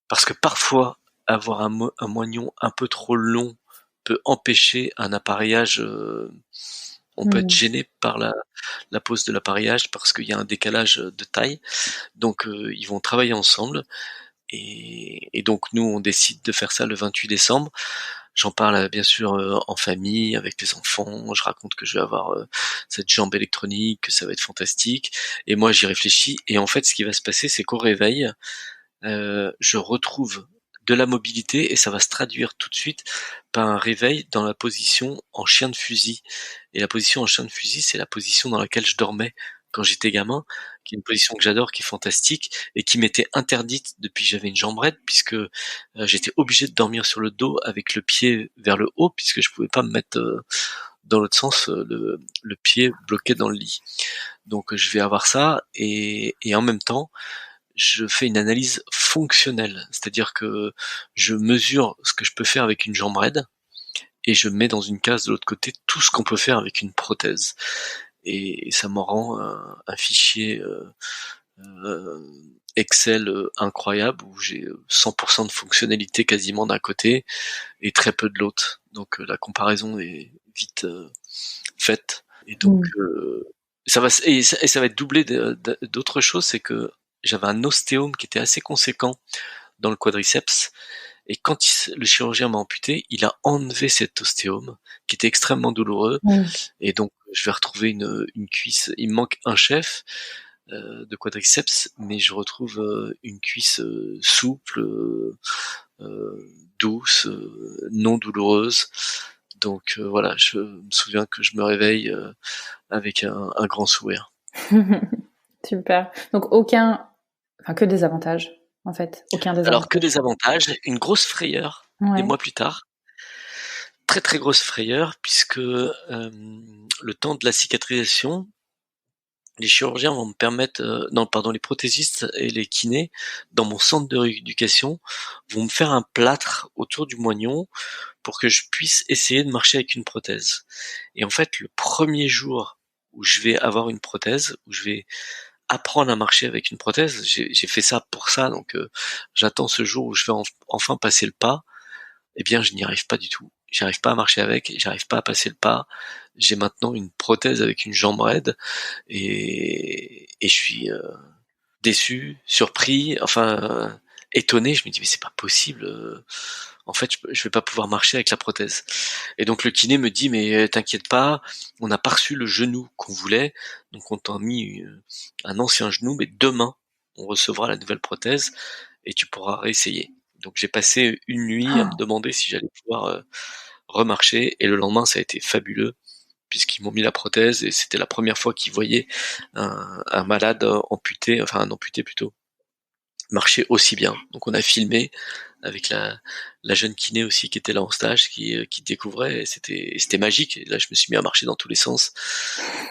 Parce que parfois, avoir un moignon un peu trop long peut empêcher un appareillage. On peut être gêné par la pose de l'appareillage parce qu'il y a un décalage de taille. Donc ils vont travailler ensemble. Et donc nous, on décide de faire ça le 28 décembre. J'en parle bien sûr en famille, avec les enfants, je raconte que je vais avoir cette jambe électronique, que ça va être fantastique, et moi j'y réfléchis, et en fait ce qui va se passer c'est qu'au réveil, je retrouve de la mobilité, et ça va se traduire tout de suite par un réveil dans la position en chien de fusil. Et la position en chien de fusil, c'est la position dans laquelle je dormais quand j'étais gamin, qui est une position que j'adore, qui est fantastique, et qui m'était interdite depuis que j'avais une jambe raide, puisque j'étais obligé de dormir sur le dos avec le pied vers le haut, puisque je pouvais pas me mettre dans l'autre sens, le pied bloqué dans le lit. Donc je vais avoir ça, et en même temps, je fais une analyse fonctionnelle, c'est-à-dire que je mesure ce que je peux faire avec une jambe raide, et je mets dans une case de l'autre côté tout ce qu'on peut faire avec une prothèse. Et ça m'en rend un fichier Excel incroyable où j'ai 100% de fonctionnalité quasiment d'un côté et très peu de l'autre. Donc la comparaison est vite faite. Et donc ça va être doublé d'autres choses, c'est que j'avais un ostéome qui était assez conséquent dans le quadriceps. Et quand le chirurgien m'a amputé, il a enlevé cet ostéome qui était extrêmement douloureux. Et donc je vais retrouver une cuisse. Il me manque un chef de quadriceps, mais je retrouve une cuisse souple, douce, non douloureuse. Donc voilà, je me souviens que je me réveille avec un grand sourire. Super. Donc que des avantages. en fait? Aucun des Alors que avantages. des avantages, une grosse frayeur des Ouais. mois plus tard, très très grosse frayeur puisque le temps de la cicatrisation, les chirurgiens vont me permettre, non pardon, les prothésistes et les kinés dans mon centre de rééducation vont me faire un plâtre autour du moignon pour que je puisse essayer de marcher avec une prothèse. Et en fait, le premier jour où je vais avoir une prothèse, où je vais apprendre à marcher avec une prothèse, j'ai fait ça pour ça, donc j'attends ce jour où je vais enfin passer le pas. Eh bien, je n'y arrive pas du tout. J'arrive pas à marcher avec, j'arrive pas à passer le pas. J'ai maintenant une prothèse avec une jambe raide et je suis déçu, surpris, enfin étonné. Je me dis mais c'est pas possible. En fait, je vais pas pouvoir marcher avec la prothèse. Et donc le kiné me dit mais t'inquiète pas, on n'a pas reçu le genou qu'on voulait, donc on t'a mis un ancien genou, mais demain on recevra la nouvelle prothèse et tu pourras réessayer. Donc j'ai passé une nuit à me demander si j'allais pouvoir remarcher et le lendemain ça a été fabuleux puisqu'ils m'ont mis la prothèse et c'était la première fois qu'ils voyaient un malade amputé, enfin un amputé plutôt, marcher aussi bien. Donc on a filmé avec la jeune kiné aussi qui était là en stage, qui découvrait, et c'était magique. Et là je me suis mis à marcher dans tous les sens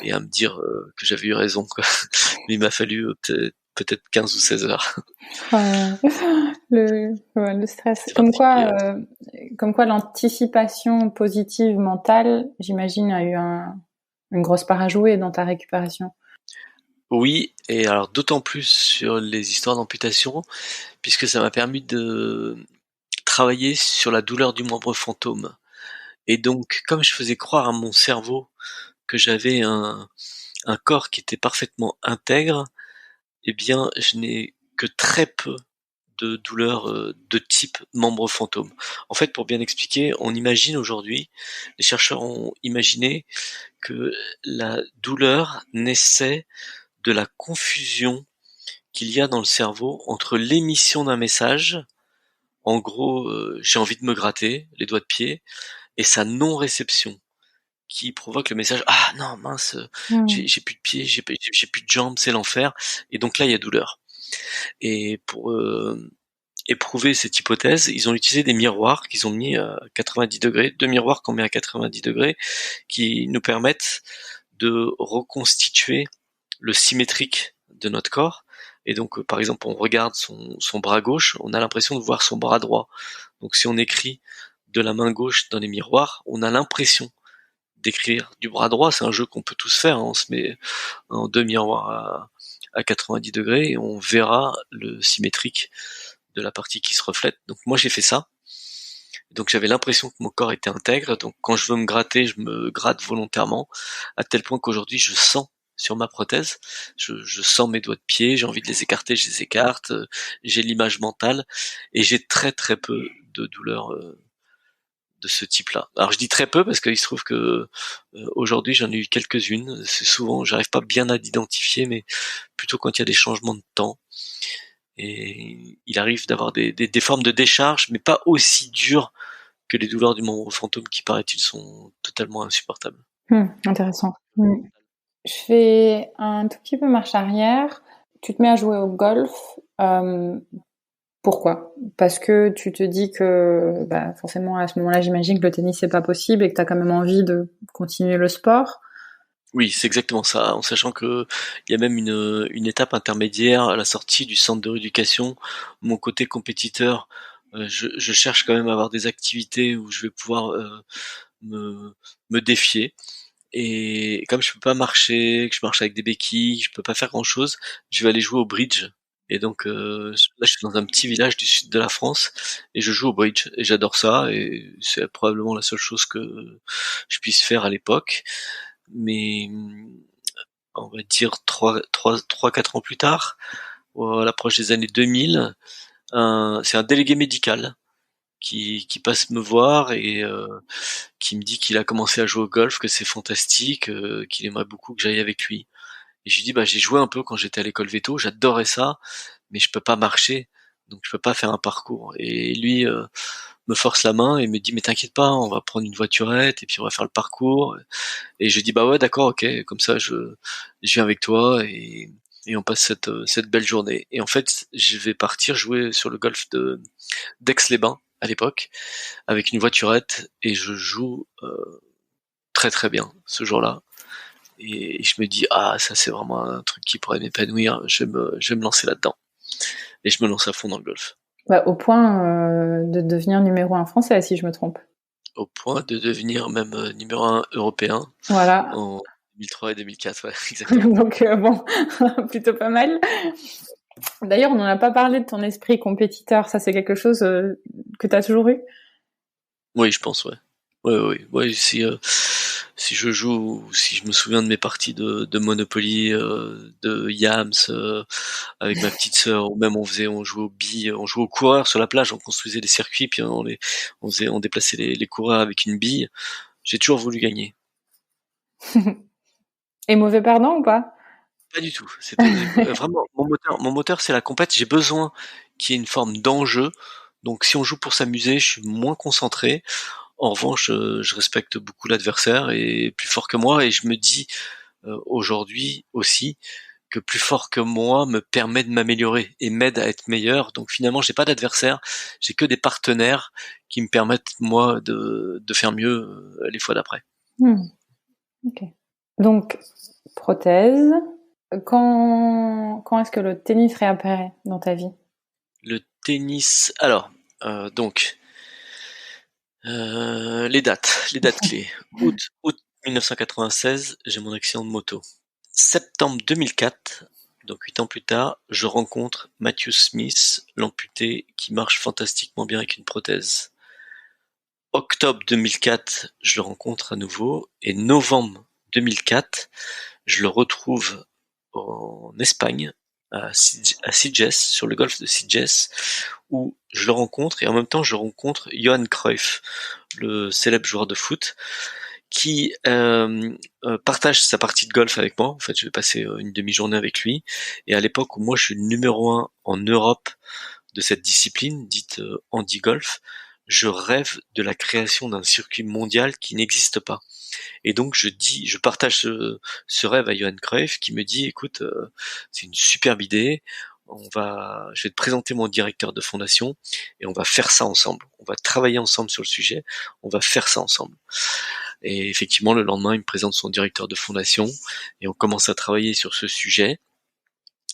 et à me dire que j'avais eu raison, quoi. Mais il m'a fallu peut-être 15 ou 16 heures. Le stress. C'est particulier, ouais. Comme quoi l'anticipation positive mentale, j'imagine, a eu une grosse part à jouer dans ta récupération. Oui, et alors d'autant plus sur les histoires d'amputation, puisque ça m'a permis de travailler sur la douleur du membre fantôme. Et donc, comme je faisais croire à mon cerveau que j'avais un corps qui était parfaitement intègre, eh bien, je n'ai que très peu de douleurs de type membre fantôme. En fait, pour bien expliquer, on imagine aujourd'hui, les chercheurs ont imaginé que la douleur naissait de la confusion qu'il y a dans le cerveau entre l'émission d'un message, en gros, j'ai envie de me gratter les doigts de pied, et sa non-réception, qui provoque le message ah non mince, j'ai plus de pieds, j'ai plus de jambes, c'est l'enfer, et donc là il y a douleur. Et pour éprouver cette hypothèse, ils ont utilisé des miroirs qu'ils ont mis à 90 degrés, 2 miroirs qu'on met à 90 degrés, qui nous permettent de reconstituer le symétrique de notre corps. Et donc, par exemple, on regarde son bras gauche, on a l'impression de voir son bras droit. Donc, si on écrit de la main gauche dans les miroirs, on a l'impression d'écrire du bras droit. C'est un jeu qu'on peut tous faire, hein. On se met en 2 miroirs à 90 degrés et on verra le symétrique de la partie qui se reflète. Donc, moi, j'ai fait ça. Donc, j'avais l'impression que mon corps était intègre. Donc, quand je veux me gratter, je me gratte volontairement, à tel point qu'aujourd'hui, je sens sur ma prothèse, je sens mes doigts de pied, j'ai envie de les écarter, je les écarte, j'ai l'image mentale, et j'ai très très peu de douleurs de ce type-là. Alors je dis très peu parce qu'il se trouve que aujourd'hui j'en ai eu quelques-unes, c'est souvent, j'arrive pas bien à l'identifier, mais plutôt quand il y a des changements de temps, et il arrive d'avoir des formes de décharge, mais pas aussi dures que les douleurs du membre fantôme qui, paraît-il, sont totalement insupportables. Intéressant. Je fais un tout petit peu marche arrière. Tu te mets à jouer au golf. Pourquoi ? Parce que tu te dis que forcément à ce moment-là, j'imagine que le tennis c'est pas possible et que tu as quand même envie de continuer le sport. Oui, c'est exactement ça, en sachant que il y a même une étape intermédiaire à la sortie du centre de rééducation. Mon côté compétiteur, je cherche quand même à avoir des activités où je vais pouvoir me défier. Et comme je peux pas marcher, que je marche avec des béquilles, je peux pas faire grand chose, je vais aller jouer au bridge. Et donc là je suis dans un petit village du sud de la France et je joue au bridge et j'adore ça et c'est probablement la seule chose que je puisse faire à l'époque. Mais on va dire 3-4 ans plus tard, à l'approche des années 2000, c'est un délégué médical qui passe me voir et qui me dit qu'il a commencé à jouer au golf, que c'est fantastique, qu'il aimerait beaucoup que j'aille avec lui. Et je lui dis j'ai joué un peu quand j'étais à l'école véto, j'adorais ça, mais je peux pas marcher, donc je peux pas faire un parcours. Et lui me force la main et me dit mais t'inquiète pas, on va prendre une voiturette et puis on va faire le parcours. Et je dis ouais d'accord, ok, comme ça je viens avec toi. Et et on passe cette belle journée. Et en fait, je vais partir jouer sur le golf d'Aix-les-Bains à l'époque avec une voiturette et je joue très très bien ce jour-là. Et je me dis ça c'est vraiment un truc qui pourrait m'épanouir. Je vais me lancer là-dedans. Et je me lance à fond dans le golf. Au point de devenir numéro 1 français, si je me trompe. Au point de devenir même numéro 1 européen. Voilà. En 2003 et 2004, ouais, exactement. Donc plutôt pas mal. D'ailleurs, on n'en a pas parlé de ton esprit compétiteur. Ça, c'est quelque chose que tu as toujours eu? Oui, je pense, ouais. Ouais, si je joue, si je me souviens de mes parties de Monopoly, de Yams, avec ma petite sœur, ou même on jouait aux billes, on jouait aux coureurs sur la plage, on construisait des circuits, puis on déplaçait les coureurs avec une bille. J'ai toujours voulu gagner. Et mauvais perdant ou pas? Pas du tout. C'était vraiment mon moteur, c'est la compète. J'ai besoin qu'il y ait une forme d'enjeu. Donc si on joue pour s'amuser, je suis moins concentré. En revanche, je respecte beaucoup l'adversaire et plus fort que moi, et je me dis aujourd'hui aussi que plus fort que moi me permet de m'améliorer et m'aide à être meilleur. Donc finalement, j'ai pas d'adversaire, j'ai que des partenaires qui me permettent moi de faire mieux les fois d'après. Ok. Donc prothèse. Quand est-ce que le tennis réapparaît dans ta vie? Le tennis, alors donc les dates clés. Août 1996, j'ai mon accident de moto. Septembre 2004, donc 8 ans plus tard, je rencontre Matthew Smith, l'amputé qui marche fantastiquement bien avec une prothèse. Octobre 2004, je le rencontre à nouveau, et novembre 2004, je le retrouve en Espagne, à Sitges, sur le golfe de Sitges, où je le rencontre, et en même temps je rencontre Johan Cruyff, le célèbre joueur de foot, qui partage sa partie de golf avec moi. En fait, je vais passer une demi-journée avec lui. Et à l'époque où moi je suis le numéro 1 en Europe de cette discipline, dite handi golf, je rêve de la création d'un circuit mondial qui n'existe pas. Et donc je partage ce rêve à Johan Cruyff, qui me dit, écoute, c'est une superbe idée. Je vais te présenter mon directeur de fondation et on va faire ça ensemble. On va travailler ensemble sur le sujet. On va faire ça ensemble. Et effectivement, le lendemain, il me présente son directeur de fondation et on commence à travailler sur ce sujet.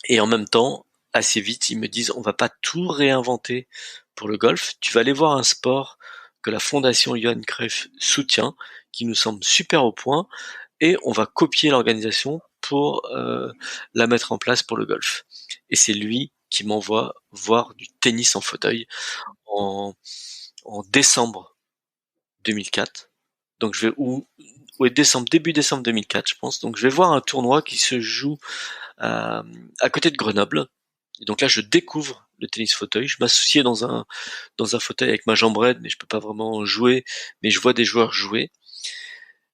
Et en même temps, assez vite, ils me disent, on va pas tout réinventer pour le golf. Tu vas aller voir un sport que la fondation Johan Cruyff soutient, qui nous semble super au point, et on va copier l'organisation pour la mettre en place pour le golf. Et c'est lui qui m'envoie voir du tennis en fauteuil en décembre 2004. Donc je vais début décembre 2004, je pense. Donc je vais voir un tournoi qui se joue à côté de Grenoble. Et donc là, je découvre le tennis fauteuil. Je m'associais dans un fauteuil avec ma jambe raide, mais je peux pas vraiment jouer. Mais je vois des joueurs jouer.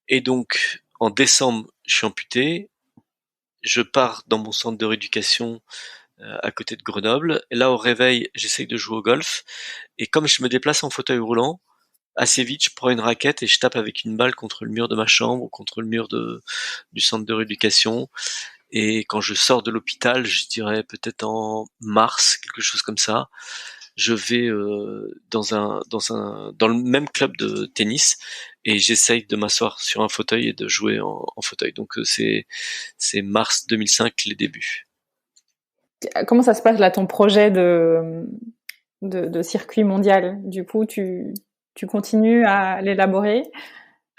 Et donc en décembre, je suis amputé. Je pars dans mon centre de rééducation à côté de Grenoble. Et là, au réveil, j'essaye de jouer au golf. Et comme je me déplace en fauteuil roulant, assez vite, je prends une raquette et je tape avec une balle contre le mur de ma chambre ou contre le mur du centre de rééducation. Et quand je sors de l'hôpital, je dirais peut-être en mars, quelque chose comme ça, je vais dans le même club de tennis et j'essaye de m'asseoir sur un fauteuil et de jouer en fauteuil. Donc c'est mars 2005 les débuts. Comment ça se passe là, ton projet de circuit mondial? Du coup, tu continues à l'élaborer?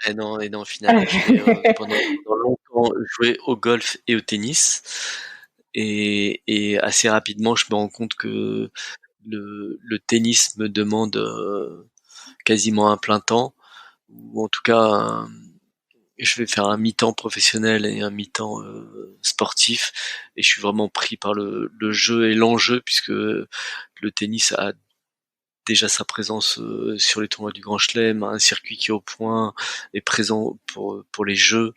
Et non, au final, je vais pendant longtemps jouer au golf et au tennis. Et assez rapidement, je me rends compte que le tennis me demande quasiment un plein temps, ou en tout cas, je vais faire un mi-temps professionnel et un mi-temps sportif. Et je suis vraiment pris par le jeu et l'enjeu, puisque le tennis a déjà sa présence sur les tournois du Grand Chelem, un circuit qui est au point, est présent pour les jeux,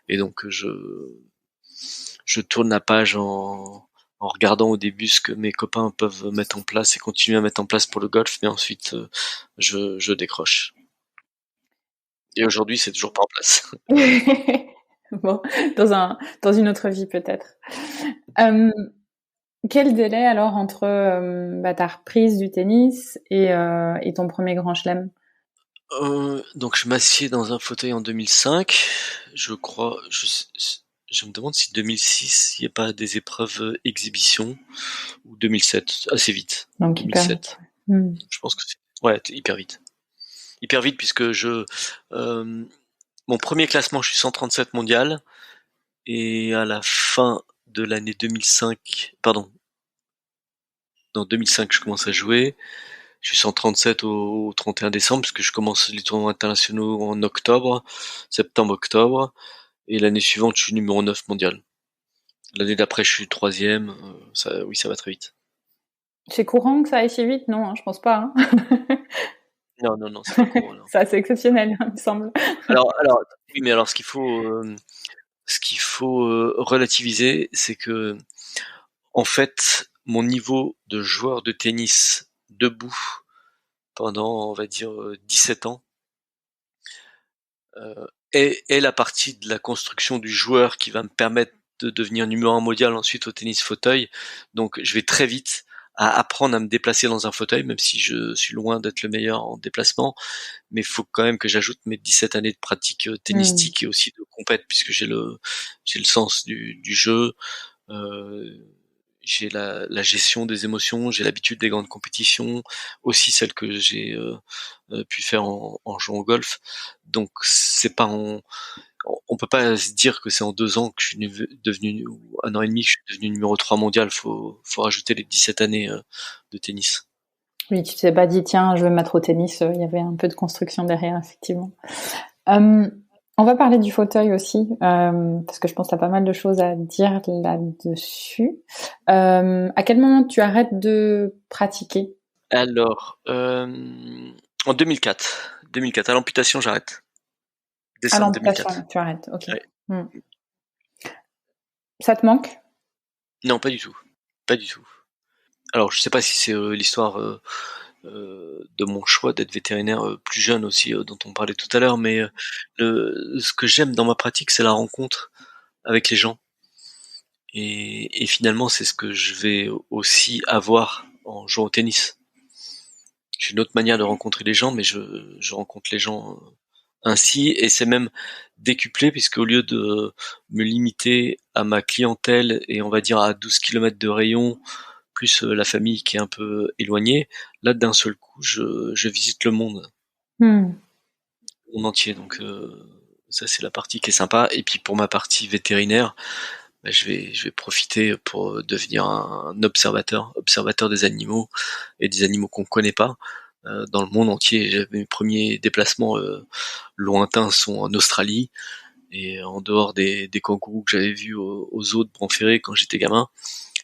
et donc je tourne la page en regardant au début ce que mes copains peuvent mettre en place et continuer à mettre en place pour le golf, mais ensuite je décroche. Et aujourd'hui, c'est toujours pas en place. Bon, dans une autre vie peut-être. Quel délai alors entre ta reprise du tennis et ton premier grand chelem? Donc je m'assieds dans un fauteuil en 2005. Je crois, je me demande si 2006, il n'y a pas des épreuves exhibition, ou 2007, assez vite. Donc hyper 2007. vite. Je pense que ouais, hyper vite. Hyper vite puisque mon premier classement, je suis 137 mondial, et à la fin de l'année 2005, pardon, dans 2005, je commence à jouer. Je suis 137 au 31 décembre, parce que je commence les tournois internationaux en septembre-octobre, et l'année suivante, je suis numéro 9 mondial. L'année d'après, je suis troisième. Ça va très vite. C'est courant que ça aille si vite? Non, je pense pas. Non, c'est pas courant. Non. C'est assez exceptionnel, il me semble. Alors, oui, mais alors, ce qu'il faut relativiser, c'est que, en fait, mon niveau de joueur de tennis debout pendant, on va dire, 17 ans, est la partie de la construction du joueur qui va me permettre de devenir numéro 1 mondial ensuite au tennis fauteuil. Donc je vais très vite à apprendre à me déplacer dans un fauteuil, même si je suis loin d'être le meilleur en déplacement. Mais il faut quand même que j'ajoute mes 17 années de pratique tennistique et aussi de compète, puisque j'ai le sens du jeu. J'ai la gestion des émotions, j'ai l'habitude des grandes compétitions, aussi celles que j'ai pu faire en jouant au golf. Donc c'est pas on peut pas se dire que c'est en 2 ans que je suis devenu, ou 1 an et demi que je suis devenu numéro 3 mondial. Faut rajouter les 17 années de tennis. Oui, tu t'es pas dit tiens, je vais me mettre au tennis. Il y avait un peu de construction derrière, effectivement. On va parler du fauteuil aussi, parce que je pense que tu as pas mal de choses à dire là-dessus. À quel moment tu arrêtes de pratiquer? Alors, en 2004, à l'amputation, j'arrête. À Décembre l'amputation, 2004. tu arrêtes, ok. Ouais. Ça te manque? Non, pas du tout. Pas du tout. Alors, je sais pas si c'est l'histoire de mon choix d'être vétérinaire plus jeune aussi, dont on parlait tout à l'heure, mais ce que j'aime dans ma pratique, c'est la rencontre avec les gens. Et finalement, c'est ce que je vais aussi avoir en jouant au tennis. J'ai une autre manière de rencontrer les gens, mais je rencontre les gens ainsi, et c'est même décuplé, puisque au lieu de me limiter à ma clientèle et on va dire à 12 km de rayon, plus la famille qui est un peu éloignée, là d'un seul coup je visite le monde entier. Donc ça c'est la partie qui est sympa. Et puis pour ma partie vétérinaire, je vais profiter pour devenir un observateur des animaux, et des animaux qu'on connaît pas dans le monde entier. Mes premiers déplacements lointains sont en Australie, et en dehors des kangourous que j'avais vus aux zoos de Branferré quand j'étais gamin.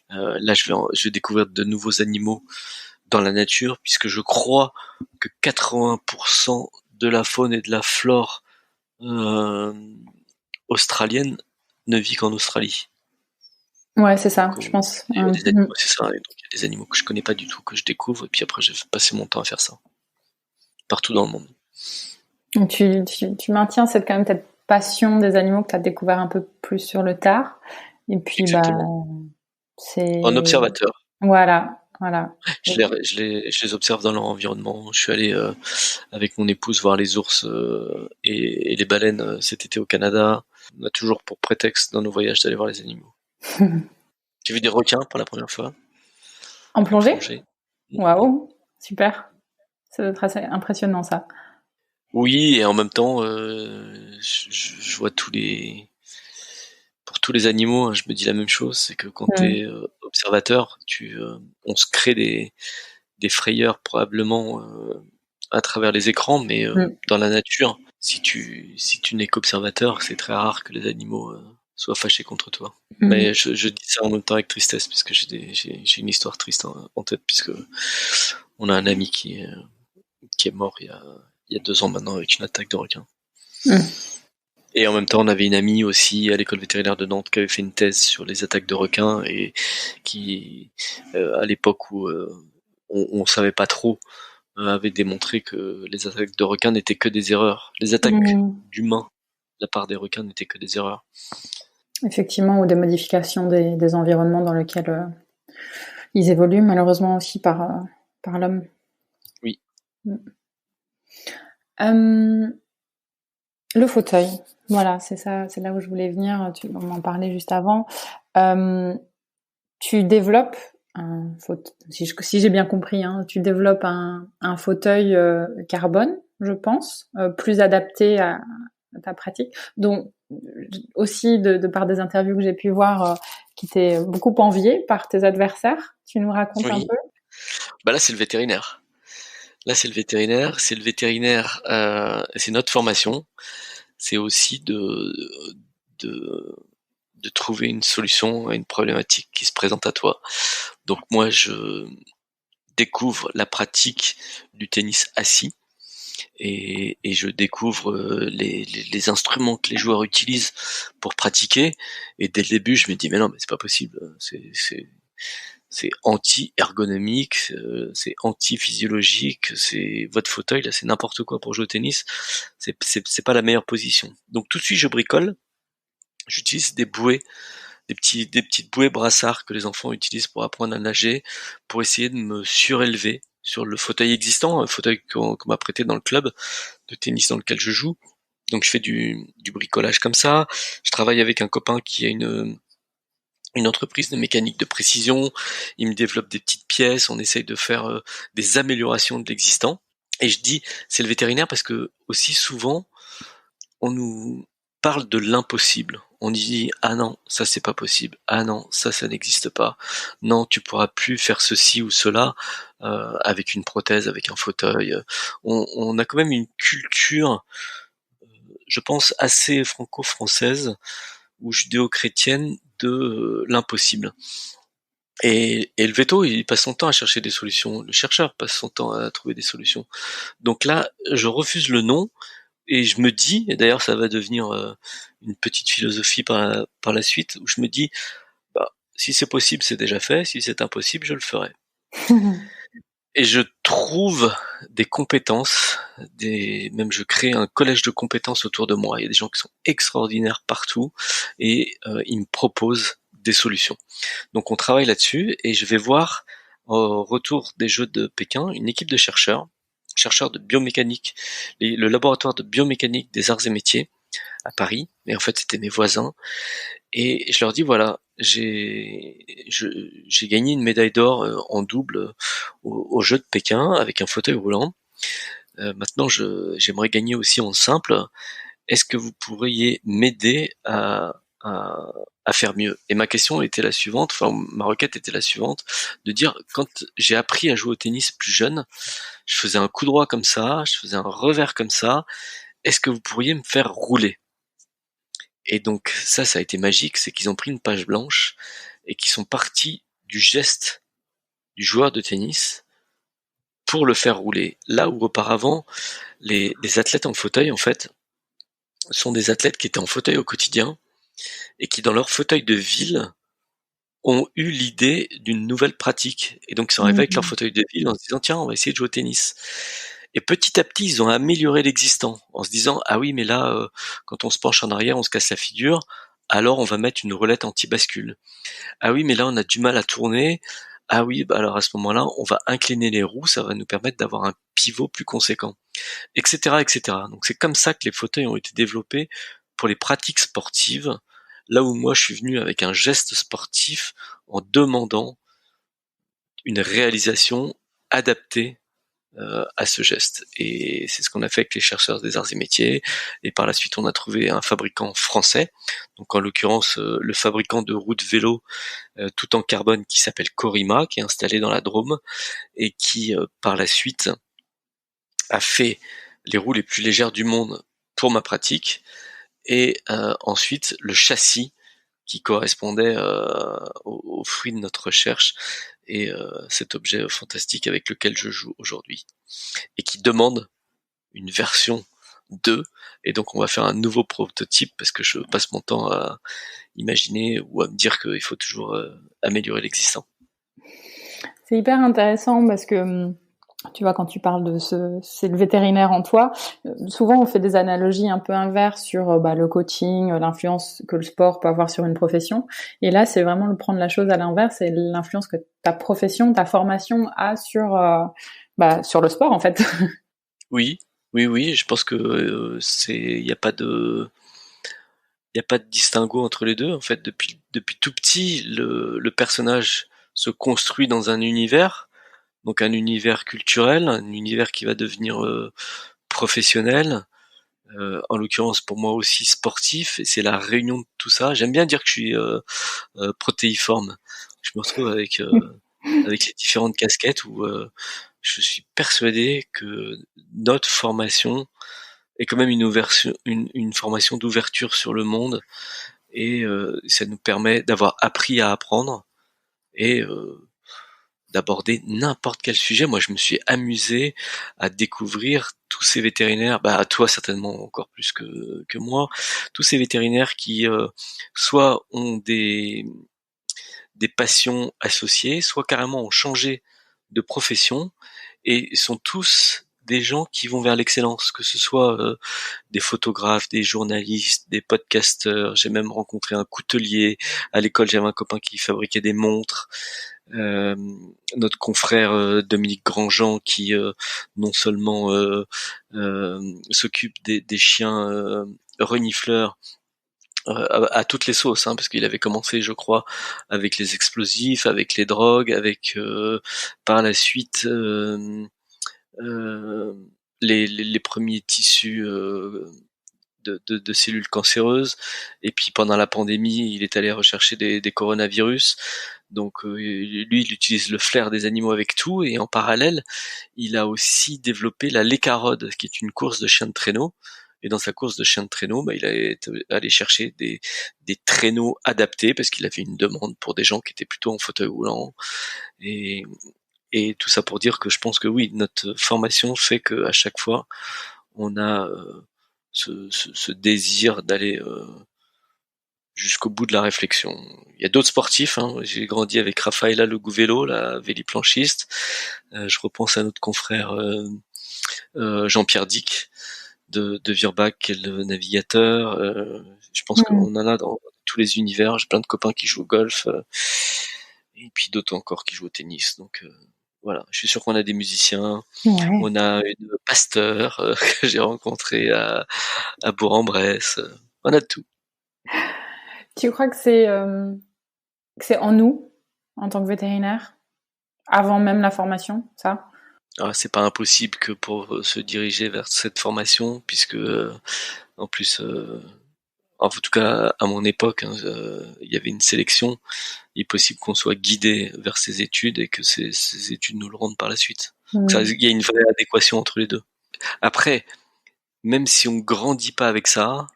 Là, je vais découvrir de nouveaux animaux dans la nature, puisque je crois que 80% de la faune et de la flore australienne ne vit qu'en Australie. Ouais, c'est ça, je pense. Il y a des animaux, c'est ça. Et donc, il y a des animaux que je connais pas du tout, que je découvre, et puis après, je vais passer mon temps à faire ça. Partout dans le monde. Donc, tu maintiens quand même cette passion des animaux que tu as découvert un peu plus sur le tard. Et puis, exactement. c'est... En observateur. Voilà. Je les observe dans leur environnement. Je suis allé avec mon épouse voir les ours et les baleines cet été au Canada. On a toujours pour prétexte dans nos voyages d'aller voir les animaux. J'ai vu des requins pour la première fois. En plongée? Waouh, super. Ça doit être assez impressionnant, ça. Oui, et en même temps, je vois pour tous les animaux, je me dis la même chose, c'est que quand t'es observateur, on se crée des frayeurs probablement à travers les écrans, mais dans la nature, si tu n'es qu'observateur, c'est très rare que les animaux soient fâchés contre toi. Mais je dis ça en même temps avec tristesse, puisque j'ai une histoire triste en tête, puisque on a un ami qui est mort il y a 2 ans maintenant avec une attaque de requin. Et en même temps, on avait une amie aussi à l'école vétérinaire de Nantes qui avait fait une thèse sur les attaques de requins, et qui, à l'époque où on savait pas trop, avait démontré que les attaques de requins n'étaient que des erreurs. Les attaques d'humains la part des requins n'était que des erreurs. Effectivement, ou des modifications des environnements dans lesquels ils évoluent, malheureusement aussi par l'homme. Oui. Le fauteuil, voilà, c'est ça, c'est là où je voulais venir. On en parlait juste avant. Tu développes si j'ai bien compris, hein, tu développes un fauteuil carbone, je pense, plus adapté à ta pratique. Donc aussi de par des interviews que j'ai pu voir, qui t'est beaucoup envié par tes adversaires. Tu nous racontes un peu? Bah là, c'est le vétérinaire. C'est notre formation. C'est aussi de trouver une solution à une problématique qui se présente à toi. Donc moi, je découvre la pratique du tennis assis et je découvre les instruments que les joueurs utilisent pour pratiquer. Et dès le début, je me dis mais non, mais c'est pas possible. C'est anti-ergonomique, c'est anti-physiologique, c'est votre fauteuil là, c'est n'importe quoi pour jouer au tennis. C'est pas la meilleure position. Donc tout de suite, je bricole. J'utilise des bouées, des petites bouées brassards que les enfants utilisent pour apprendre à nager, pour essayer de me surélever sur le fauteuil existant, un fauteuil qu'on m'a prêté dans le club de tennis dans lequel je joue. Donc je fais du bricolage comme ça. Je travaille avec un copain qui a une entreprise de mécanique de précision. Il me développe des petites pièces. On essaye de faire des améliorations de l'existant. Et je dis, c'est le vétérinaire parce que aussi souvent, on nous parle de l'impossible. On dit ah non, ça c'est pas possible. Ah non, ça n'existe pas. Non, tu pourras plus faire ceci ou cela avec une prothèse, avec un fauteuil. On a quand même une culture, je pense, assez franco-française ou judéo-chrétienne de l'impossible. Et le veto, il passe son temps à chercher des solutions. Le chercheur passe son temps à trouver des solutions. Donc là, je refuse le non. Et je me dis, et d'ailleurs ça va devenir une petite philosophie par la suite, où je me dis, bah, si c'est possible, c'est déjà fait, si c'est impossible, je le ferai. Et je trouve des compétences, même je crée un collège de compétences autour de moi. Il y a des gens qui sont extraordinaires partout, et ils me proposent des solutions. Donc on travaille là-dessus, et je vais voir au retour des Jeux de Pékin une équipe de chercheurs de biomécanique, le laboratoire de biomécanique des arts et métiers à Paris, et en fait c'était mes voisins, et je leur dis voilà, j'ai gagné une médaille d'or en double aux Jeux de Pékin avec un fauteuil roulant. Maintenant j'aimerais gagner aussi en simple. Est-ce que vous pourriez m'aider à faire mieux? Et ma question était la suivante, enfin ma requête était la suivante, de dire quand j'ai appris à jouer au tennis plus jeune, je faisais un coup droit comme ça, je faisais un revers comme ça, est-ce que vous pourriez me faire rouler? Et donc ça a été magique, c'est qu'ils ont pris une page blanche et qu'ils sont partis du geste du joueur de tennis pour le faire rouler. Là où auparavant, les athlètes en fauteuil, en fait, sont des athlètes qui étaient en fauteuil au quotidien et qui, dans leur fauteuil de ville, ont eu l'idée d'une nouvelle pratique. Et donc ils sont arrivés avec leur fauteuil de ville en se disant tiens, on va essayer de jouer au tennis. Et petit à petit, ils ont amélioré l'existant en se disant ah oui, mais là, quand on se penche en arrière, on se casse la figure, alors on va mettre une roulette anti-bascule. Ah oui, mais là, on a du mal à tourner. Ah oui, bah alors à ce moment-là, on va incliner les roues, ça va nous permettre d'avoir un pivot plus conséquent, etc., etc. Donc c'est comme ça que les fauteuils ont été développés pour les pratiques sportives, là où moi je suis venu avec un geste sportif en demandant une réalisation adaptée à ce geste. Et c'est ce qu'on a fait avec les chercheurs des arts et métiers. Et par la suite, on a trouvé un fabricant français, donc en l'occurrence le fabricant de roues de vélo tout en carbone qui s'appelle Corima, qui est installé dans la Drôme et qui par la suite a fait les roues les plus légères du monde pour ma pratique, et ensuite le châssis qui correspondait aux fruits de notre recherche, et cet objet fantastique avec lequel je joue aujourd'hui, et qui demande une version 2, et donc on va faire un nouveau prototype parce que je passe mon temps à imaginer ou à me dire qu'il faut toujours améliorer l'existant. C'est hyper intéressant parce que tu vois, quand tu parles de c'est le vétérinaire en toi, souvent on fait des analogies un peu inverses sur le coaching, l'influence que le sport peut avoir sur une profession. Et là, c'est vraiment le prendre la chose à l'inverse et l'influence que ta profession, ta formation a sur le sport en fait. Oui, oui, je pense que il y a pas de distinguo entre les deux. En fait, depuis tout petit, le personnage se construit dans un univers, donc un univers culturel, un univers qui va devenir professionnel, en l'occurrence pour moi aussi sportif, et c'est la réunion de tout ça. J'aime bien dire que je suis protéiforme. Je me retrouve avec les différentes casquettes où je suis persuadé que notre formation est quand même une formation d'ouverture sur le monde, et ça nous permet d'avoir appris à apprendre et d'aborder n'importe quel sujet. Moi, je me suis amusé à découvrir tous ces vétérinaires, à toi certainement encore plus que moi, tous ces vétérinaires qui soit ont des passions associées, soit carrément ont changé de profession et sont tous des gens qui vont vers l'excellence, que ce soit des photographes, des journalistes, des podcasteurs. J'ai même rencontré un coutelier à l'école. J'avais un copain qui fabriquait des montres. Notre confrère Dominique Grandjean qui non seulement s'occupe des chiens renifleurs à toutes les sauces, hein, parce qu'il avait commencé, je crois, avec les explosifs, avec les drogues, avec par la suite euh, les premiers tissus de cellules cancéreuses. Et puis pendant la pandémie, il est allé rechercher des coronavirus. Donc lui, il utilise le flair des animaux avec tout. Et en parallèle, il a aussi développé la Lécarode, qui est une course de chiens de traîneau. Et dans sa course de chiens de traîneau, il est allé chercher des traîneaux adaptés parce qu'il avait une demande pour des gens qui étaient plutôt en fauteuil roulant. Et, et tout ça pour dire que je pense que oui, notre formation fait que à chaque fois, on a ce désir d'aller jusqu'au bout de la réflexion. Il y a d'autres sportifs, hein. J'ai grandi avec Rafaela Le Gouvello, la véliplanchiste. Je repense à notre confrère Jean-Pierre Dick de Virbach, qui est le navigateur. Je pense qu'on en a dans tous les univers. J'ai plein de copains qui jouent au golf, et puis d'autres encore qui jouent au tennis. Donc voilà, je suis sûr qu'on a des musiciens. Ouais. On a une pasteur que j'ai rencontrée à Bourg-en-Bresse. On a de tout. Tu crois que c'est en nous, en tant que vétérinaire, avant même la formation, ça? Alors, c'est pas impossible que pour se diriger vers cette formation, puisque en plus, en tout cas à mon époque, hein, il y avait une sélection. Il est possible qu'on soit guidé vers ces études et que ces études nous le rendent par la suite. Donc, il y a une vraie adéquation entre les deux. Après, même si on grandit pas avec ça,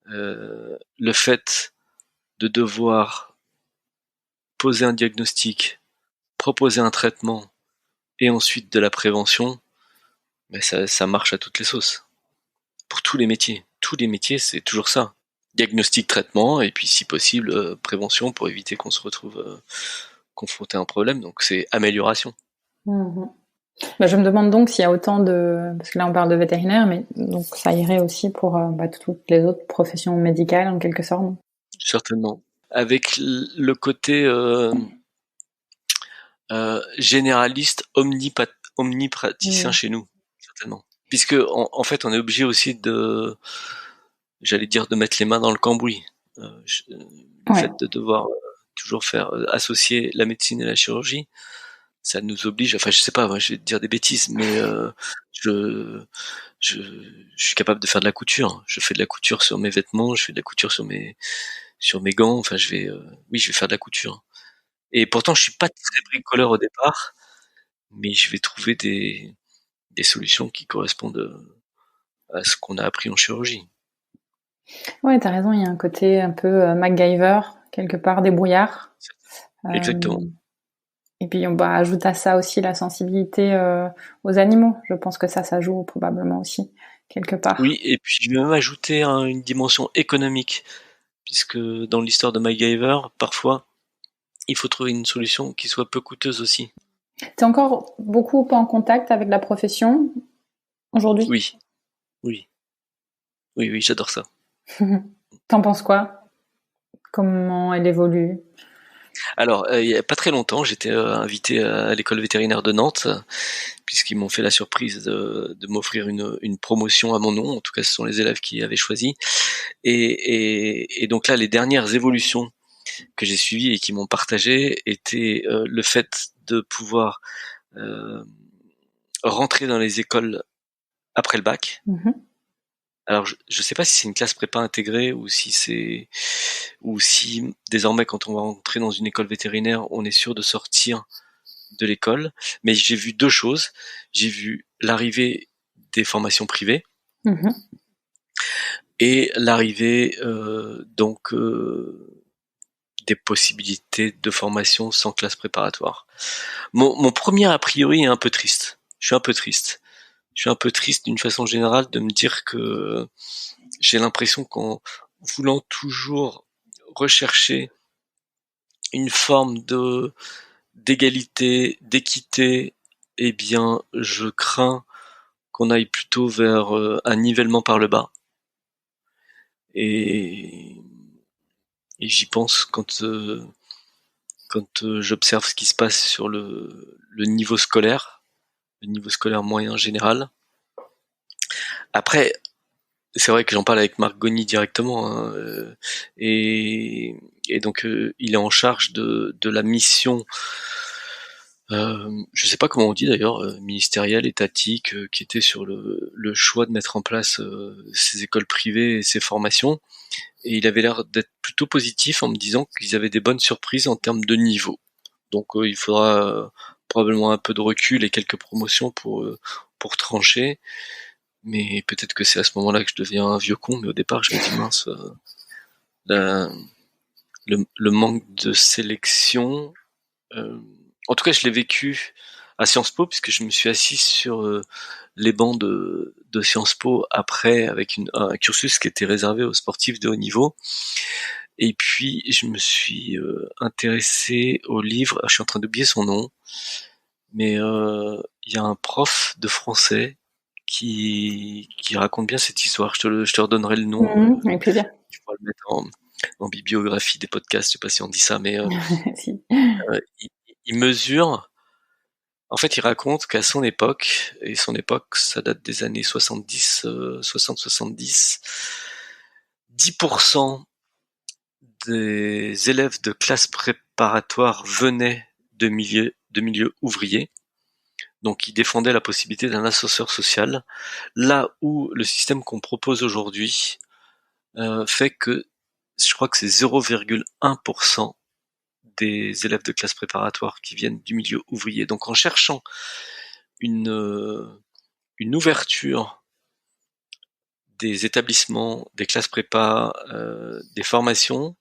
le fait de devoir poser un diagnostic, proposer un traitement et ensuite de la prévention, ça marche à toutes les sauces. Pour tous les métiers. Tous les métiers, c'est toujours ça. Diagnostic, traitement, et puis si possible, prévention pour éviter qu'on se retrouve confronté à un problème. Donc c'est amélioration. Je me demande donc s'il y a autant de... Parce que là on parle de vétérinaire, mais donc ça irait aussi pour toutes les autres professions médicales en quelque sorte. Certainement. Avec le côté généraliste, omnipraticien chez nous, certainement. Puisque en fait on est obligé aussi de mettre les mains dans le cambouis. Le fait de devoir toujours faire associer la médecine et la chirurgie, ça nous oblige, enfin je sais pas, moi je vais te dire des bêtises, mais je suis capable de faire de la couture. Je fais de la couture sur mes vêtements, je fais de la couture sur mes gants, enfin je vais faire de la couture. Et pourtant je suis pas très bricoleur au départ, mais je vais trouver des solutions qui correspondent à ce qu'on a appris en chirurgie. Ouais, t'as raison, il y a un côté un peu MacGyver, quelque part débrouillard. Exactement. Et puis on ajoute à ça aussi la sensibilité aux animaux. Je pense que ça joue probablement aussi, quelque part. Oui, et puis je vais même ajouter une dimension économique, puisque dans l'histoire de MacGyver, parfois, il faut trouver une solution qui soit peu coûteuse aussi. T'es encore beaucoup en contact avec la profession aujourd'hui? Oui, j'adore ça. T'en penses quoi? Comment elle évolue? Alors, il y a pas très longtemps, j'étais invité à l'école vétérinaire de Nantes, puisqu'ils m'ont fait la surprise de m'offrir une promotion à mon nom. En tout cas, ce sont les élèves qui avaient choisi. Et donc là, les dernières évolutions que j'ai suivies et qui m'ont partagé étaient le fait de pouvoir euh, rentrer dans les écoles après le bac. Mhm. Alors, je sais pas si c'est une classe prépa intégrée ou si désormais, quand on va rentrer dans une école vétérinaire, on est sûr de sortir de l'école. Mais j'ai vu deux choses. J'ai vu l'arrivée des formations privées Mhm. et l'arrivée des possibilités de formation sans classe préparatoire. Mon premier a priori est un peu triste. Je suis un peu triste. Je suis un peu triste d'une façon générale de me dire que j'ai l'impression qu'en voulant toujours rechercher une forme d'égalité, d'équité, eh bien, je crains qu'on aille plutôt vers un nivellement par le bas. Et, et j'y pense quand j'observe ce qui se passe sur le niveau scolaire moyen général. Après, c'est vrai que j'en parle avec Marc Goni directement, hein, et donc il est en charge de la mission, je sais pas comment on dit d'ailleurs, ministérielle, étatique, qui était sur le choix de mettre en place ces écoles privées et ces formations. Et il avait l'air d'être plutôt positif en me disant qu'ils avaient des bonnes surprises en termes de niveau. Donc il faudra probablement un peu de recul et quelques promotions pour trancher. Mais peut-être que c'est à ce moment-là que je deviens un vieux con, mais au départ je me dis mince, la- le manque de sélection. En tout cas, je l'ai vécu à Sciences Po, puisque je me suis assis sur les bancs de Sciences Po après, avec un cursus qui était réservé aux sportifs de haut niveau. Et puis, je me suis intéressé au livre, je suis en train d'oublier son nom, mais il y a un prof de français qui raconte bien cette histoire. Je te redonnerai le nom. Avec plaisir. Tu pourras le mettre en bibliographie des podcasts, je sais pas si on dit ça, mais Si. il mesure. En fait, il raconte qu'à son époque, et son époque, ça date des années 70, 60-70, 10% des élèves de classe préparatoire venaient de milieux ouvriers. Donc, il défendait la possibilité d'un ascenseur social, là où le système qu'on propose aujourd'hui fait que je crois que c'est 0,1% des élèves de classe préparatoire qui viennent du milieu ouvrier. Donc en cherchant une ouverture des établissements, des classes prépa, des formations,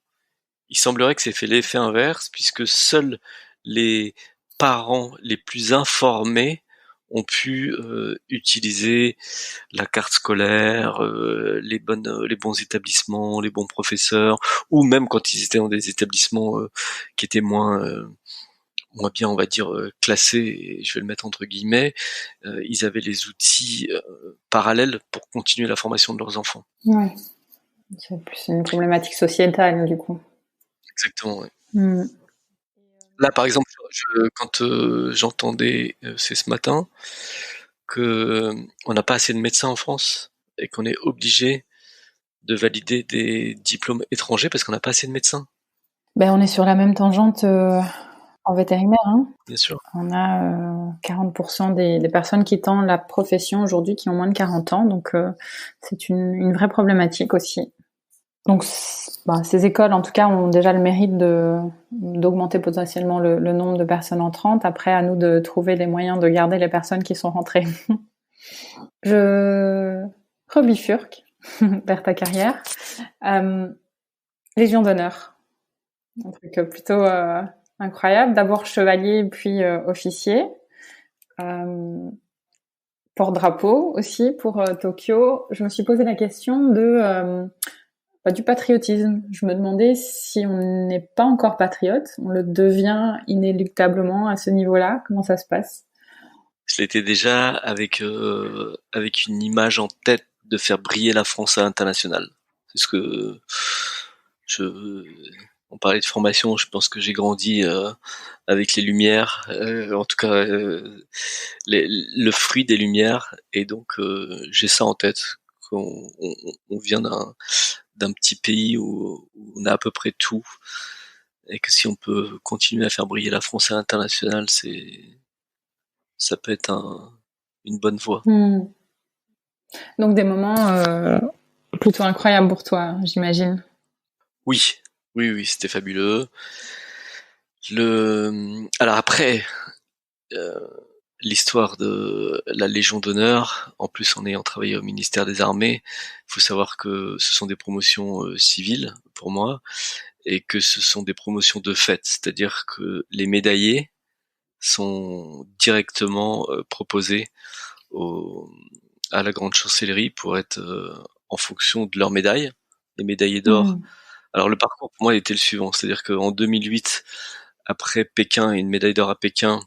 il semblerait que c'est fait l'effet inverse, puisque seuls les parents les plus informés ont pu utiliser la carte scolaire, les bons établissements, les bons professeurs, ou même quand ils étaient dans des établissements qui étaient moins bien, on va dire, classés, et je vais le mettre entre guillemets, ils avaient les outils parallèles pour continuer la formation de leurs enfants. Ouais. C'est plus une problématique sociétale, du coup. Exactement, ouais. Là, par exemple, quand j'entendais, c'est ce matin, que on n'a pas assez de médecins en France et qu'on est obligé de valider des diplômes étrangers parce qu'on n'a pas assez de médecins. Ben, on est sur la même tangente en vétérinaire. Hein. Bien sûr. On a 40% des personnes qui tentent la profession aujourd'hui qui ont moins de 40 ans, donc c'est une vraie problématique aussi. Donc, ces écoles, en tout cas, ont déjà le mérite d'augmenter potentiellement le nombre de personnes entrantes. Après, à nous de trouver les moyens de garder les personnes qui sont rentrées. Je rebifurque vers ta carrière. Légion d'honneur. Un truc plutôt incroyable. D'abord chevalier, puis officier. Porte-drapeau aussi pour Tokyo. Je me suis posé la question de du patriotisme. Je me demandais si on n'est pas encore patriote, on le devient inéluctablement à ce niveau-là. Comment ça se passe? Je l'étais déjà avec une image en tête de faire briller la France à l'international. C'est ce que on parlait de formation, je pense que j'ai grandi avec les Lumières, en tout cas le fruit des Lumières, et donc j'ai ça en tête. On vient d'un petit pays où on a à peu près tout, et que si on peut continuer à faire briller la France à l'international, ça peut être une bonne voie. Donc des moments plutôt incroyables pour toi, j'imagine. Oui, c'était fabuleux. Alors après, l'histoire de la Légion d'honneur, en plus en ayant travaillé au ministère des Armées, il faut savoir que ce sont des promotions civiles pour moi, et que ce sont des promotions de fait, c'est-à-dire que les médaillés sont directement proposés à la grande chancellerie pour être en fonction de leur médaille, les médaillés d'or. Alors le parcours pour moi était le suivant, c'est-à-dire qu'en 2008, après Pékin, une médaille d'or à Pékin,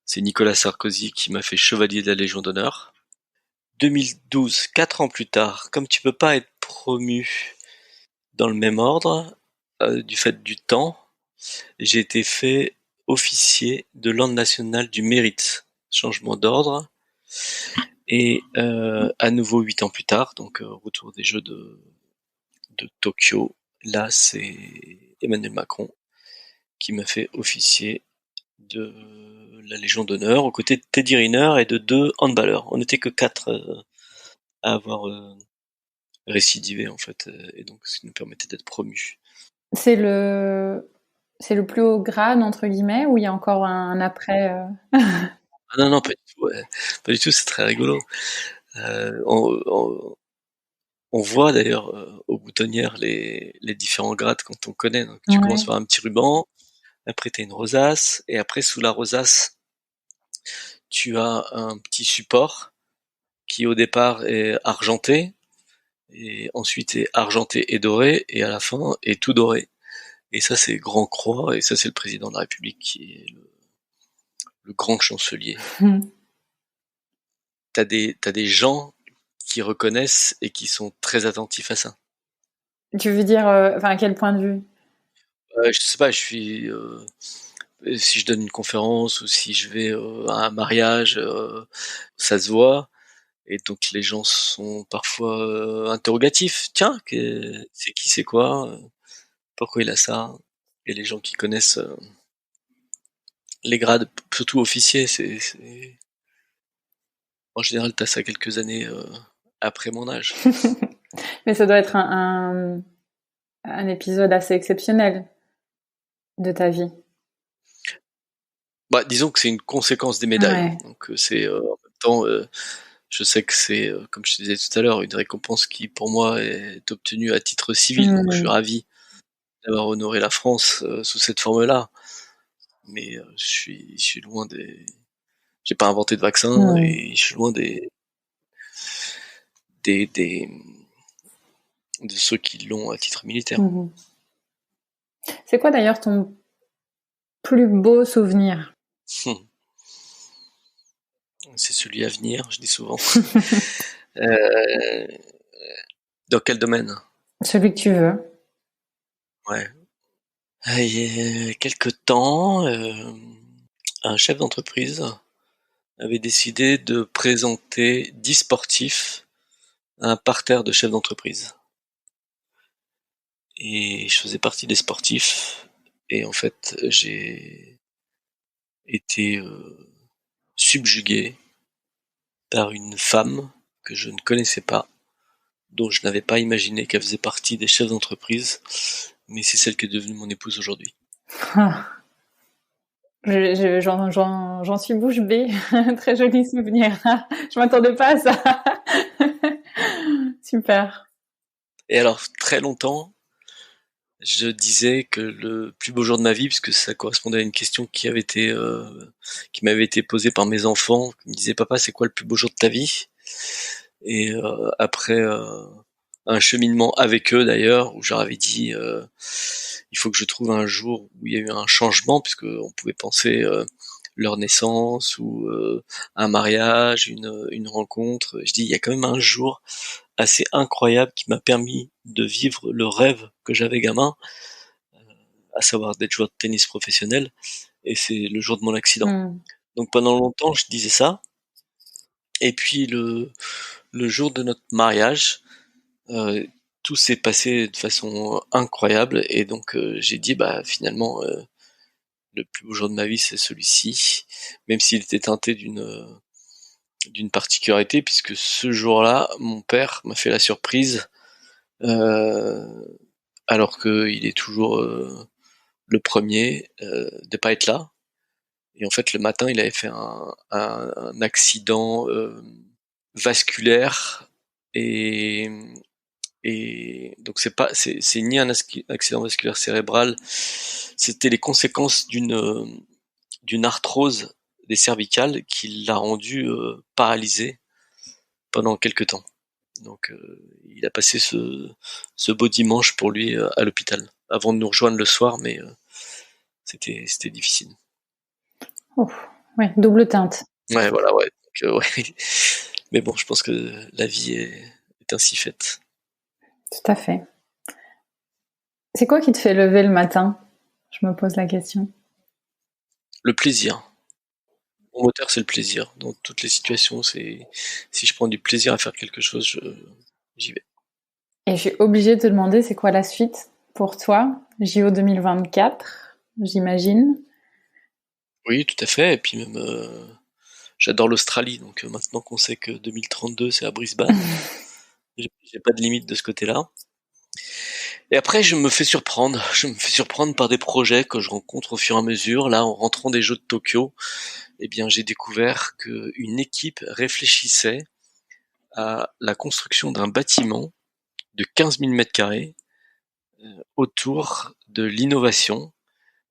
c'est Nicolas Sarkozy qui m'a fait chevalier de la Légion d'honneur. 2012, 4 ans plus tard, comme tu peux pas être promu dans le même ordre, du fait du temps, j'ai été fait officier de l'Ordre national du mérite. Changement d'ordre. Et à nouveau 8 ans plus tard, donc retour des Jeux de Tokyo, là c'est Emmanuel Macron qui m'a fait officier de la Légion d'honneur aux côtés de Teddy Riner et de 2 handballeurs. On n'était que 4 à avoir récidivé en fait, et donc ce qui nous permettait d'être promus. C'est le plus haut grade entre guillemets, ou il y a encore un après Ah non, pas du tout. Ouais. Pas du tout, c'est très rigolo. On voit d'ailleurs aux boutonnières les différents grades quand on connaît. Donc, tu commences par un petit ruban, après tu as une rosace, et après sous la rosace, tu as un petit support qui au départ est argenté, et ensuite est argenté et doré, et à la fin est tout doré. Et ça c'est Grand Croix, et ça c'est le président de la République qui est le grand chancelier. T'as des gens qui reconnaissent et qui sont très attentifs à ça. Tu veux dire, à quel point de vue? Je sais pas, si je donne une conférence ou si je vais à un mariage, ça se voit, et donc les gens sont parfois interrogatifs. Tiens, c'est qui, c'est quoi, pourquoi il a ça? Et les gens qui connaissent les grades, surtout officiers, en général t'as ça quelques années après mon âge. Mais ça doit être un épisode assez exceptionnel de ta vie. Bah, disons que c'est une conséquence des médailles. Ouais. Donc c'est en même temps, je sais que c'est, comme je te disais tout à l'heure, une récompense qui pour moi est obtenue à titre civil. Donc je suis ravi d'avoir honoré la France sous cette forme-là. Mais je suis loin des. J'ai pas inventé de vaccin, et je suis loin de ceux qui l'ont à titre militaire. C'est quoi d'ailleurs ton plus beau souvenir? C'est celui à venir, je dis souvent. Dans quel domaine? Celui que tu veux. Ouais. Il y a quelque temps, un chef d'entreprise avait décidé de présenter 10 sportifs à un parterre de chefs d'entreprise. Et je faisais partie des sportifs, et en fait j'ai été subjugué par une femme que je ne connaissais pas, dont je n'avais pas imaginé qu'elle faisait partie des chefs d'entreprise, mais c'est celle qui est devenue mon épouse aujourd'hui. J'en suis bouche bée. Très joli souvenir. Je m'attendais pas à ça. Super. Et alors, très longtemps, je disais que le plus beau jour de ma vie, puisque ça correspondait à une question qui m'avait été posée par mes enfants, qui me disaient: papa, c'est quoi le plus beau jour de ta vie? Et après un cheminement avec eux d'ailleurs, où je leur avais dit il faut que je trouve un jour où il y a eu un changement, puisque on pouvait penser leur naissance ou un mariage, une rencontre. Je dis il y a quand même un jour assez incroyable qui m'a permis de vivre le rêve que j'avais gamin, à savoir d'être joueur de tennis professionnel, et c'est le jour de mon accident. Donc pendant longtemps je disais ça, et puis le jour de notre mariage, tout s'est passé de façon incroyable, et donc j'ai dit bah finalement le plus beau jour de ma vie c'est celui-ci, même s'il était teinté d'une particularité, puisque ce jour-là mon père m'a fait la surprise, euh, alors qu'il est toujours le premier de pas être là. Et en fait le matin il avait fait un accident vasculaire, et donc c'est ni un accident vasculaire cérébral, c'était les conséquences d'une arthrose des cervicales qui l'a rendu paralysé pendant quelques temps. Donc il a passé ce beau dimanche pour lui à l'hôpital avant de nous rejoindre le soir, mais c'était difficile. Ouf, ouais, double teinte. Ouais, voilà, ouais. Donc, ouais. Mais bon, je pense que la vie est ainsi faite. Tout à fait. C'est quoi qui te fait lever le matin? Je me pose la question. Le plaisir. Mon moteur, c'est le plaisir. Dans toutes les situations, si je prends du plaisir à faire quelque chose, j'y vais. Et je suis obligée de te demander, c'est quoi la suite pour toi? JO 2024, j'imagine. Oui, tout à fait. Et puis même, j'adore l'Australie. Donc maintenant qu'on sait que 2032, c'est à Brisbane, j'ai pas de limite de ce côté-là. Et après, je me fais surprendre. Je me fais surprendre par des projets que je rencontre au fur et à mesure. Là, en rentrant des Jeux de Tokyo, eh bien, j'ai découvert qu'une équipe réfléchissait à la construction d'un bâtiment de 15 000 mètres carrés autour de l'innovation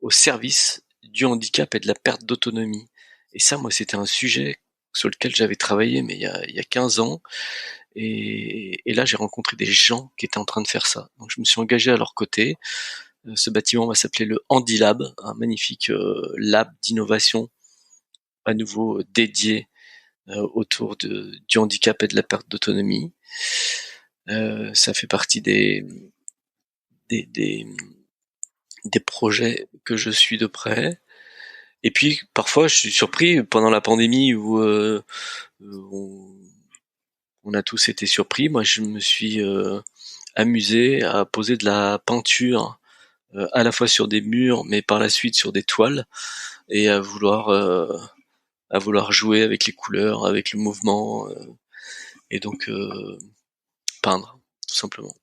au service du handicap et de la perte d'autonomie. Et ça, moi, c'était un sujet sur lequel j'avais travaillé, mais il y a 15 ans. Et là, j'ai rencontré des gens qui étaient en train de faire ça. Donc, je me suis engagé à leur côté. Ce bâtiment va s'appeler le Handilab, un magnifique lab d'innovation, à nouveau dédié autour du handicap et de la perte d'autonomie. Ça fait partie des, des, des projets que je suis de près. Et puis parfois je suis surpris pendant la pandémie où on a tous été surpris. Moi je me suis amusé à poser de la peinture à la fois sur des murs mais par la suite sur des toiles, et à vouloir jouer avec les couleurs, avec le mouvement, et donc peindre tout simplement.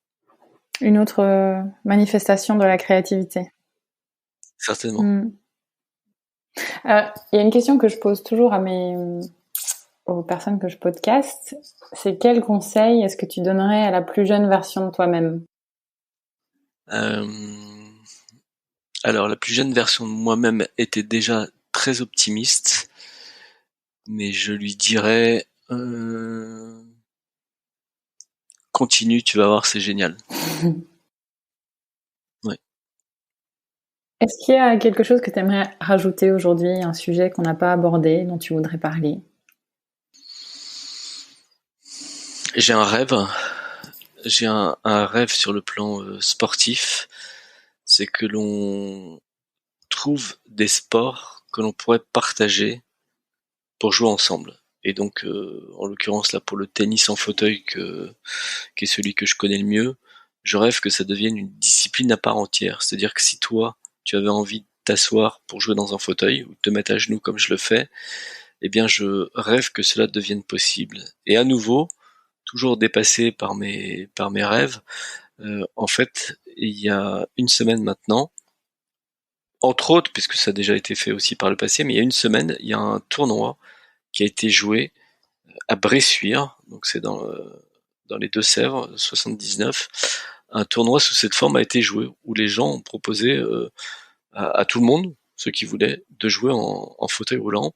Une autre manifestation de la créativité. Certainement. Il y a une question que je pose toujours aux personnes que je podcaste, c'est quel conseil est-ce que tu donnerais à la plus jeune version de toi-même? Alors la plus jeune version de moi-même était déjà très optimiste, mais je lui dirais continue, tu vas voir, c'est génial. Ouais. Est-ce qu'il y a quelque chose que tu aimerais rajouter aujourd'hui, un sujet qu'on n'a pas abordé, dont tu voudrais parler? J'ai un rêve. J'ai un rêve sur le plan sportif. C'est que l'on trouve des sports que l'on pourrait partager pour jouer ensemble. Et donc, en l'occurrence là pour le tennis en fauteuil, qui est celui que je connais le mieux, je rêve que ça devienne une discipline à part entière. C'est-à-dire que si toi, tu avais envie de t'asseoir pour jouer dans un fauteuil ou de te mettre à genoux comme je le fais, eh bien je rêve que cela devienne possible. Et à nouveau, toujours dépassé par mes rêves, en fait, il y a une semaine maintenant, entre autres, puisque ça a déjà été fait aussi par le passé, mais il y a une semaine, il y a un tournoi qui a été joué à Bressuire, donc c'est dans les Deux-Sèvres, 79. Un tournoi sous cette forme a été joué, où les gens ont proposé à tout le monde, ceux qui voulaient, de jouer en fauteuil roulant,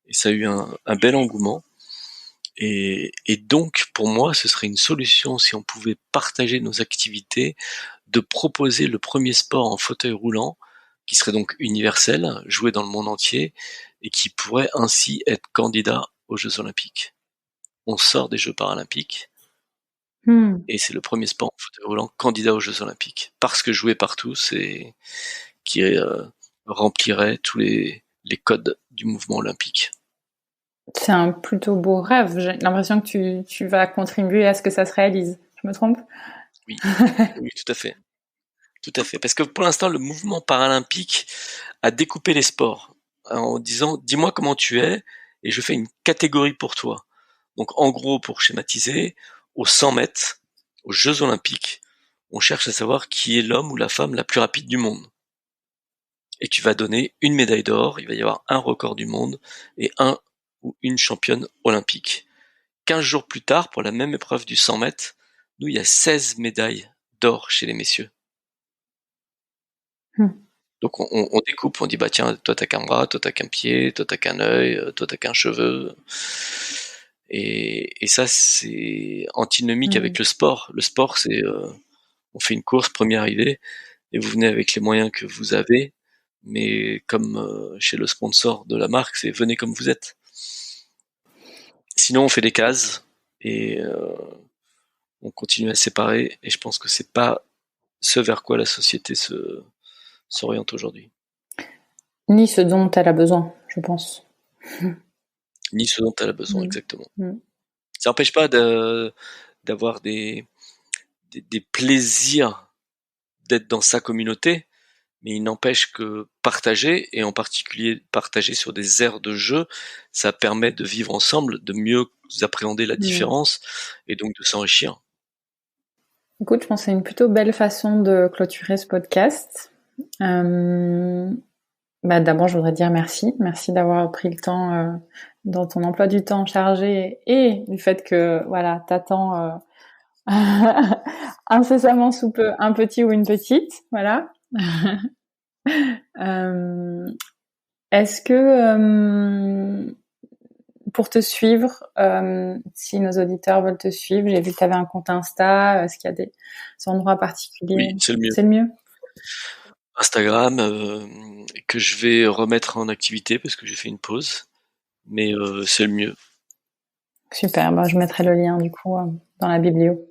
et ça a eu un bel engouement. Et donc, pour moi, ce serait une solution si on pouvait partager nos activités, de proposer le premier sport en fauteuil roulant, qui serait donc universel, joué dans le monde entier, et qui pourrait ainsi être candidat aux Jeux Olympiques. On sort des Jeux Paralympiques, et c'est le premier sport en fauteuil roulant candidat aux Jeux Olympiques, parce que joué par tous et qui remplirait tous les codes du mouvement olympique. C'est un plutôt beau rêve. J'ai l'impression que tu vas contribuer à ce que ça se réalise. Je me trompe ? Oui, oui, tout à fait. Tout à fait. Parce que pour l'instant, le mouvement paralympique a découpé les sports en disant « dis-moi comment tu es et je fais une catégorie pour toi ». Donc en gros, pour schématiser, aux 100 mètres, aux Jeux Olympiques, on cherche à savoir qui est l'homme ou la femme la plus rapide du monde. Et tu vas donner une médaille d'or, il va y avoir un record du monde et un ou une championne olympique. 15 jours plus tard, pour la même épreuve du 100 mètres, nous, il y a 16 médailles d'or chez les messieurs. Donc on découpe, on dit bah tiens, toi t'as qu'un bras, toi t'as qu'un pied, toi t'as qu'un œil, toi t'as qu'un cheveu. Et ça c'est antinomique avec le sport. Le sport c'est on fait une course, premier arrivé, et vous venez avec les moyens que vous avez, mais comme chez le sponsor de la marque, c'est venez comme vous êtes. Sinon on fait des cases et on continue à séparer, et je pense que c'est pas ce vers quoi la société s'oriente aujourd'hui. Ni ce dont elle a besoin, je pense. Ni ce dont elle a besoin, exactement. Ça n'empêche pas d'avoir des plaisirs d'être dans sa communauté, mais il n'empêche que partager, et en particulier partager sur des aires de jeu, ça permet de vivre ensemble, de mieux appréhender la différence, et donc de s'enrichir. Écoute, je pense que c'est une plutôt belle façon de clôturer ce podcast. D'abord, je voudrais dire merci. Merci d'avoir pris le temps dans ton emploi du temps chargé et du fait que voilà, t'attends incessamment sous peu un petit ou une petite. Voilà. Est-ce que pour te suivre, si nos auditeurs veulent te suivre, j'ai vu que tu avais un compte Insta, est-ce qu'il y a des endroits particuliers ? Oui, c'est le mieux. C'est le mieux ? Instagram, que je vais remettre en activité parce que j'ai fait une pause, mais c'est le mieux. Super, je mettrai le lien du coup dans la biblio.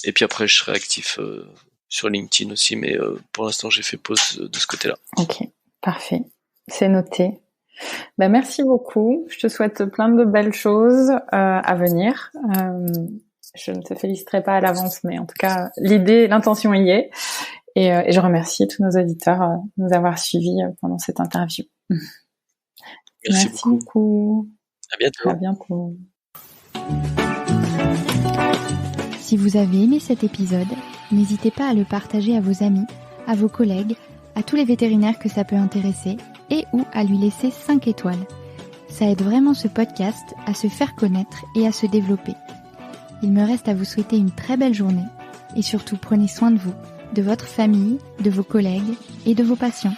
Et puis après, je serai actif sur LinkedIn aussi, mais pour l'instant, j'ai fait pause de ce côté-là. Ok, parfait. C'est noté. Merci beaucoup. Je te souhaite plein de belles choses à venir. Je ne te féliciterai pas à l'avance, mais en tout cas, l'intention y est. Et je remercie tous nos auditeurs de nous avoir suivis pendant cette interview. Merci beaucoup. À bientôt. À bientôt. Si vous avez aimé cet épisode, n'hésitez pas à le partager à vos amis, à vos collègues, à tous les vétérinaires que ça peut intéresser et ou à lui laisser 5 étoiles. Ça aide vraiment ce podcast à se faire connaître et à se développer. Il me reste à vous souhaiter une très belle journée et surtout prenez soin de vous, de votre famille, de vos collègues et de vos patients.